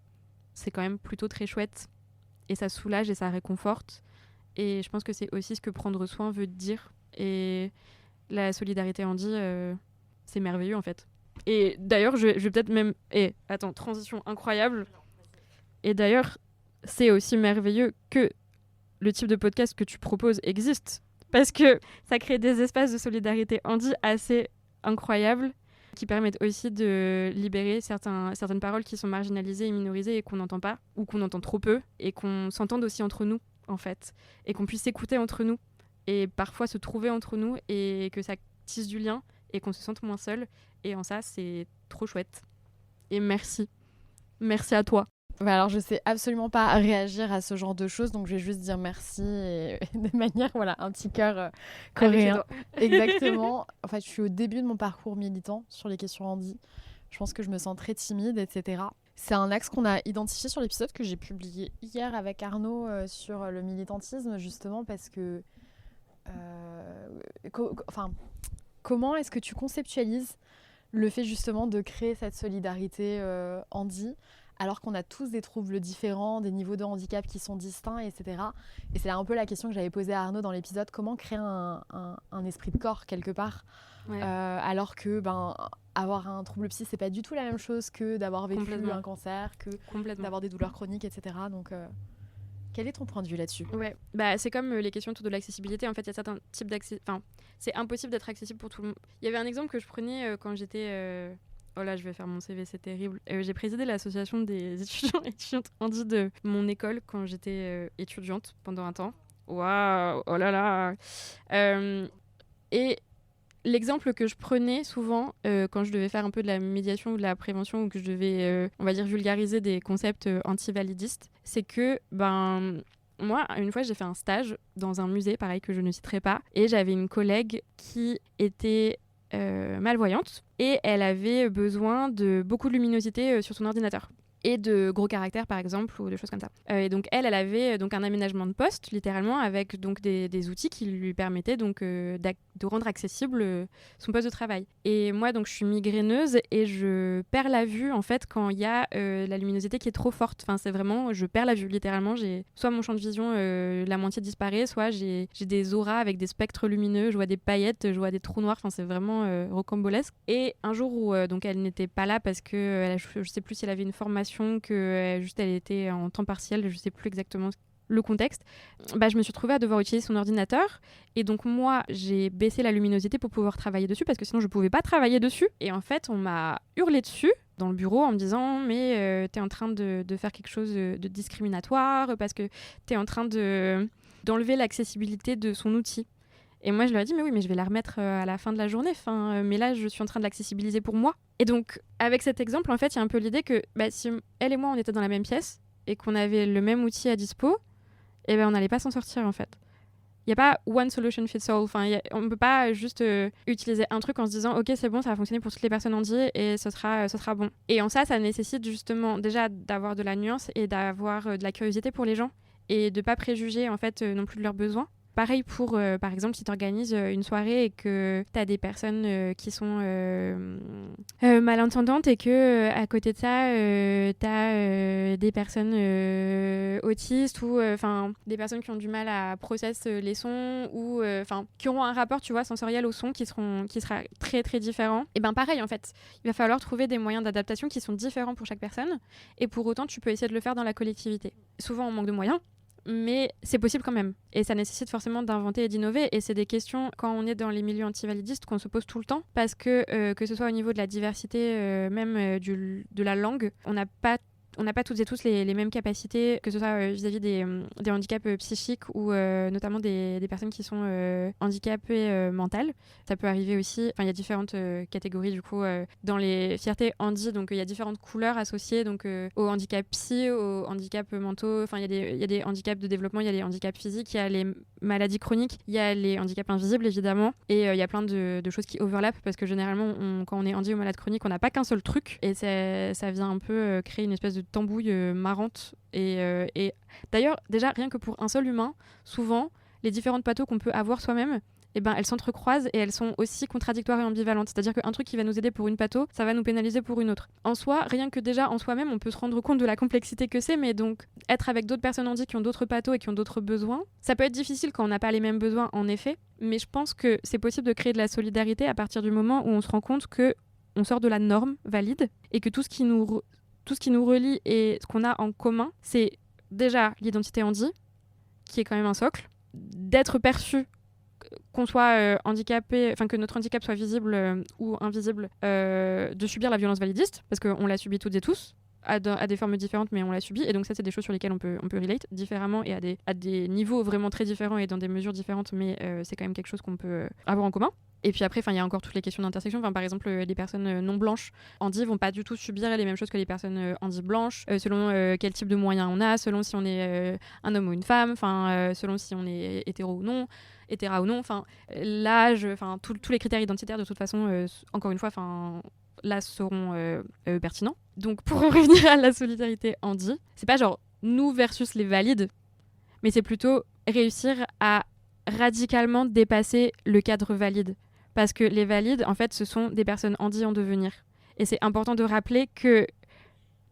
c'est quand même plutôt très chouette. Et ça soulage et ça réconforte. Et je pense que c'est aussi ce que prendre soin veut dire. Et la solidarité Andy, c'est merveilleux en fait. Et d'ailleurs, je vais peut-être même... attends, transition incroyable. Et d'ailleurs, c'est aussi merveilleux que le type de podcast que tu proposes existe. Parce que ça crée des espaces de solidarité Andy assez incroyables qui permettent aussi de libérer certaines paroles qui sont marginalisées et minorisées et qu'on n'entend pas, ou qu'on entend trop peu, et qu'on s'entende aussi entre nous, en fait. Et qu'on puisse s'écouter entre nous, et parfois se trouver entre nous, et que ça tisse du lien, et qu'on se sente moins seul. Et en ça, c'est trop chouette. Et merci. Merci à toi.
Alors, je sais absolument pas réagir à ce genre de choses, donc je vais juste dire merci et de manière, un petit cœur coréen. Exactement. En fait, je suis au début de mon parcours militant sur les questions Andy. Je pense que je me sens très timide, etc. C'est un axe qu'on a identifié sur l'épisode que j'ai publié hier avec Arnaud sur le militantisme, justement, parce que... comment est-ce que tu conceptualises le fait, justement, de créer cette solidarité Andy alors qu'on a tous des troubles différents, des niveaux de handicap qui sont distincts, etc. Et c'est un peu la question que j'avais posée à Arnaud dans l'épisode, comment créer un esprit de corps quelque part, alors que avoir un trouble psy, c'est pas du tout la même chose que d'avoir vécu un cancer, que d'avoir des douleurs chroniques, etc. Donc, quel est ton point de vue là-dessus ?
C'est comme les questions autour de l'accessibilité. En fait, il y a certains types c'est impossible d'être accessible pour tout le monde. Il y avait un exemple que je prenais quand j'étais... Oh là, je vais faire mon CV, c'est terrible. J'ai présidé l'association des étudiants et étudiantes Andy de mon école quand j'étais étudiante pendant un temps. Waouh, oh là là. Et l'exemple que je prenais souvent quand je devais faire un peu de la médiation ou de la prévention ou que je devais, on va dire, vulgariser des concepts antivalidistes, c'est que, moi, une fois, j'ai fait un stage dans un musée, pareil, que je ne citerai pas, et j'avais une collègue qui était... malvoyante et elle avait besoin de beaucoup de luminosité sur son ordinateur et de gros caractères par exemple ou des choses comme ça. Et donc elle avait donc un aménagement de poste littéralement avec donc des outils qui lui permettaient donc de rendre accessible son poste de travail. Et moi donc je suis migraineuse et je perds la vue en fait quand il y a la luminosité qui est trop forte. Enfin c'est vraiment, je perds la vue littéralement. J'ai soit mon champ de vision la moitié disparaît, soit j'ai des auras avec des spectres lumineux, je vois des paillettes, je vois des trous noirs. Enfin c'est vraiment rocambolesque. Et un jour où donc elle n'était pas là parce que je sais plus si elle avait une formation, que juste elle était en temps partiel, je sais plus exactement le contexte, je me suis retrouvée à devoir utiliser son ordinateur et donc moi j'ai baissé la luminosité pour pouvoir travailler dessus parce que sinon je pouvais pas travailler dessus. Et en fait on m'a hurlé dessus dans le bureau en me disant mais t'es en train de faire quelque chose de discriminatoire parce que t'es en train d'enlever l'accessibilité de son outil. Et moi, je leur ai dit, mais oui, mais je vais la remettre à la fin de la journée. Mais là, je suis en train de l'accessibiliser pour moi. Et donc, avec cet exemple, en fait, il y a un peu l'idée que si elle et moi, on était dans la même pièce et qu'on avait le même outil à dispo, on n'allait pas s'en sortir, en fait. Il n'y a pas one solution fits all. On ne peut pas juste utiliser un truc en se disant, OK, c'est bon, ça va fonctionner pour toutes les personnes Andy et ce sera bon. Et en ça nécessite justement déjà d'avoir de la nuance et d'avoir de la curiosité pour les gens et de ne pas préjuger, en fait, non plus de leurs besoins. Pareil pour, par exemple, si tu organises une soirée et que tu as des personnes qui sont malentendantes et que à côté de ça, tu as des personnes autistes ou des personnes qui ont du mal à processer les sons ou qui auront un rapport, tu vois, sensoriel au son qui sera très très différent. Et pareil, en fait, il va falloir trouver des moyens d'adaptation qui sont différents pour chaque personne et pour autant, tu peux essayer de le faire dans la collectivité. Souvent, on manque de moyens. Mais c'est possible quand même. Et ça nécessite forcément d'inventer et d'innover. Et c'est des questions, quand on est dans les milieux antivalidistes, qu'on se pose tout le temps. Parce que ce soit au niveau de la diversité, même de la langue, on n'a pas toutes et tous les mêmes capacités, que ce soit vis-à-vis des handicaps psychiques ou notamment des personnes qui sont handicapées mentales. Ça peut arriver aussi, il y a différentes catégories du coup dans les fiertés handi, donc il y a différentes couleurs associées donc au handicap psy, aux handicaps mentaux, il y a des handicaps de développement, il y a des handicaps physiques, il y a les maladies chroniques, il y a les handicaps invisibles évidemment, et il y a plein de choses qui overlappent parce que généralement, quand on est handi ou malade chronique, on n'a pas qu'un seul truc, et ça vient un peu créer une espèce de tambouille marrante. Et d'ailleurs, déjà, rien que pour un seul humain, souvent, les différentes pathos qu'on peut avoir soi-même, elles s'entrecroisent et elles sont aussi contradictoires et ambivalentes. C'est-à-dire qu'un truc qui va nous aider pour une patho, ça va nous pénaliser pour une autre. En soi, rien que déjà en soi-même, on peut se rendre compte de la complexité que c'est, mais donc être avec d'autres personnes handies qui ont d'autres pathos et qui ont d'autres besoins, ça peut être difficile quand on n'a pas les mêmes besoins, en effet, mais je pense que c'est possible de créer de la solidarité à partir du moment où on se rend compte qu'on sort de la norme valide et que tout ce qui nous relie et ce qu'on a en commun, c'est déjà l'identité handi, qui est quand même un socle, d'être perçu, qu'on soit handicapé, enfin que notre handicap soit visible ou invisible, de subir la violence validiste, parce qu'on l'a subi toutes et tous, à des formes différentes, mais on l'a subi, et donc ça c'est des choses sur lesquelles on peut relate différemment et à des niveaux vraiment très différents et dans des mesures différentes, mais c'est quand même quelque chose qu'on peut avoir en commun. Et puis après, il y a encore toutes les questions d'intersection. Par exemple, les personnes non blanches handi vont pas du tout subir les mêmes choses que les personnes handi blanches, selon quel type de moyens on a, selon si on est un homme ou une femme, selon si on est hétéro ou non, l'âge, tous les critères identitaires de toute façon, encore une fois, là seront pertinents. Donc pour en revenir à la solidarité handi, c'est pas genre nous versus les valides, mais c'est plutôt réussir à radicalement dépasser le cadre valide. Parce que les valides, en fait, ce sont des personnes handi en devenir. Et c'est important de rappeler que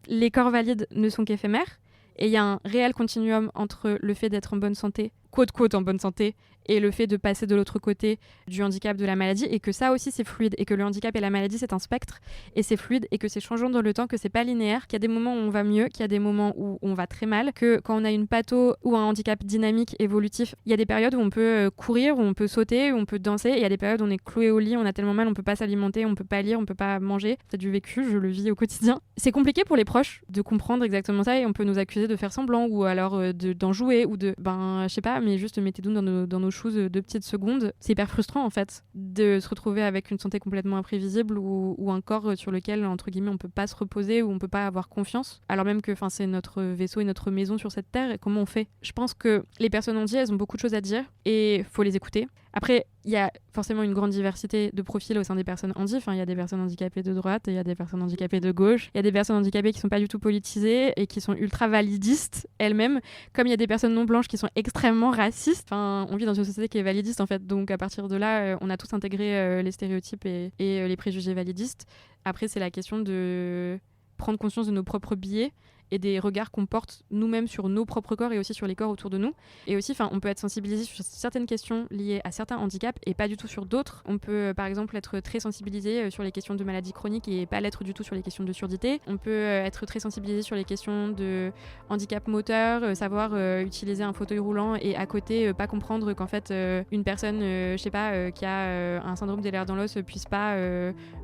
les corps valides ne sont qu'éphémères. Et il y a un réel continuum entre le fait d'être en bonne santé, quote en bonne santé, et le fait de passer de l'autre côté du handicap, de la maladie, et que ça aussi c'est fluide, et que le handicap et la maladie c'est un spectre, et c'est fluide, et que c'est changeant dans le temps, que c'est pas linéaire, qu'il y a des moments où on va mieux, qu'il y a des moments où on va très mal, que quand on a une patho ou un handicap dynamique, évolutif, il y a des périodes où on peut courir, où on peut sauter, où on peut danser, et il y a des périodes où on est cloué au lit, on a tellement mal, on peut pas s'alimenter, on peut pas lire, on peut pas manger. C'est du vécu, je le vis au quotidien. C'est compliqué pour les proches de comprendre exactement ça, et on peut nous accuser de faire semblant, ou alors d'en jouer, ou de, je sais pas, mais juste mettez-nous dans nos shoes 2 petites secondes. C'est hyper frustrant en fait de se retrouver avec une santé complètement imprévisible ou un corps sur lequel entre guillemets on peut pas se reposer ou on peut pas avoir confiance, alors même que c'est notre vaisseau et notre maison sur cette terre. Et comment on fait? Je pense que les personnes handies, elles ont beaucoup de choses à dire et faut les écouter. Après, il y a forcément une grande diversité de profils au sein des personnes handies. Il y a des personnes handicapées de droite, il y a des personnes handicapées de gauche, il y a des personnes handicapées qui sont pas du tout politisées et qui sont ultra validistes elles-mêmes, comme il y a des personnes non blanches qui sont extrêmement racistes. On vit dans une société qui est validiste en fait, donc à partir de là, on a tous intégré les stéréotypes et les préjugés validistes. Après, c'est la question de prendre conscience de nos propres biais et des regards qu'on porte nous-mêmes sur nos propres corps et aussi sur les corps autour de nous. Et aussi, on peut être sensibilisé sur certaines questions liées à certains handicaps et pas du tout sur d'autres. On peut, par exemple, être très sensibilisé sur les questions de maladies chroniques et pas l'être du tout sur les questions de surdité. On peut être très sensibilisé sur les questions de handicap moteur, savoir utiliser un fauteuil roulant et à côté, pas comprendre qu'en fait, une personne, qui a un syndrome des lèvres dans l'os puisse pas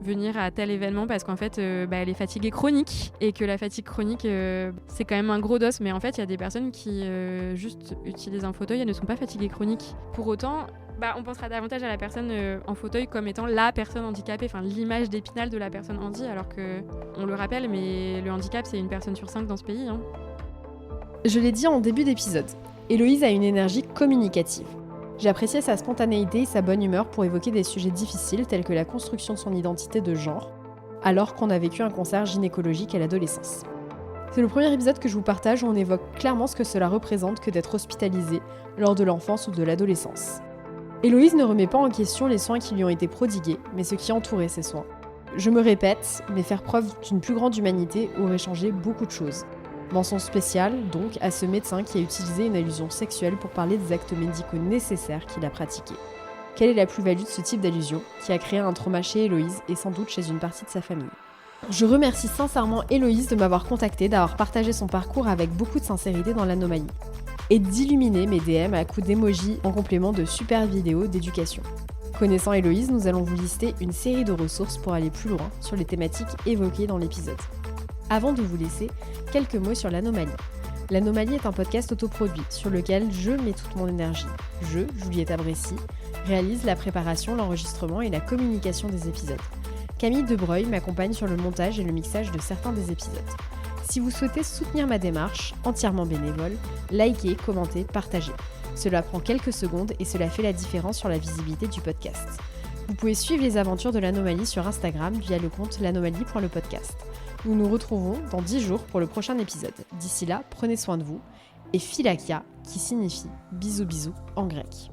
venir à tel événement parce qu'en fait, elle est fatiguée chronique et que la fatigue chronique... c'est quand même un gros dos, mais en fait il y a des personnes qui juste utilisent un fauteuil et ne sont pas fatiguées chroniques. Pour autant, on pensera davantage à la personne en fauteuil comme étant la personne handicapée, l'image d'Épinal de la personne handi, alors que, on le rappelle, mais le handicap c'est 1 personne sur 5 dans ce pays.
Je l'ai dit en début d'épisode, Héloïse a une énergie communicative. J'ai apprécié sa spontanéité et sa bonne humeur pour évoquer des sujets difficiles tels que la construction de son identité de genre, alors qu'on a vécu un cancer gynécologique à l'adolescence. C'est le premier épisode que je vous partage où on évoque clairement ce que cela représente que d'être hospitalisé lors de l'enfance ou de l'adolescence. Héloïse ne remet pas en question les soins qui lui ont été prodigués, mais ce qui entourait ces soins. Je me répète, mais faire preuve d'une plus grande humanité aurait changé beaucoup de choses. Mention spéciale, donc, à ce médecin qui a utilisé une allusion sexuelle pour parler des actes médicaux nécessaires qu'il a pratiqués. Quelle est la plus-value de ce type d'allusion qui a créé un trauma chez Héloïse et sans doute chez une partie de sa famille? Je remercie sincèrement Héloïse de m'avoir contactée, d'avoir partagé son parcours avec beaucoup de sincérité dans l'anomalie, et d'illuminer mes DM à coups d'émojis en complément de super vidéos d'éducation. Connaissant Héloïse, nous allons vous lister une série de ressources pour aller plus loin sur les thématiques évoquées dans l'épisode. Avant de vous laisser, quelques mots sur l'anomalie. L'anomalie est un podcast autoproduit sur lequel je mets toute mon énergie. Je, Julietta Brécy, réalise la préparation, l'enregistrement et la communication des épisodes. Camille Debreuil m'accompagne sur le montage et le mixage de certains des épisodes. Si vous souhaitez soutenir ma démarche, entièrement bénévole, likez, commentez, partagez. Cela prend quelques secondes et cela fait la différence sur la visibilité du podcast. Vous pouvez suivre les aventures de l'Anomalie sur Instagram via le compte l'anomalie.lepodcast. Nous nous retrouvons dans 10 jours pour le prochain épisode. D'ici là, prenez soin de vous. Et Philakia, qui signifie bisous bisous en grec.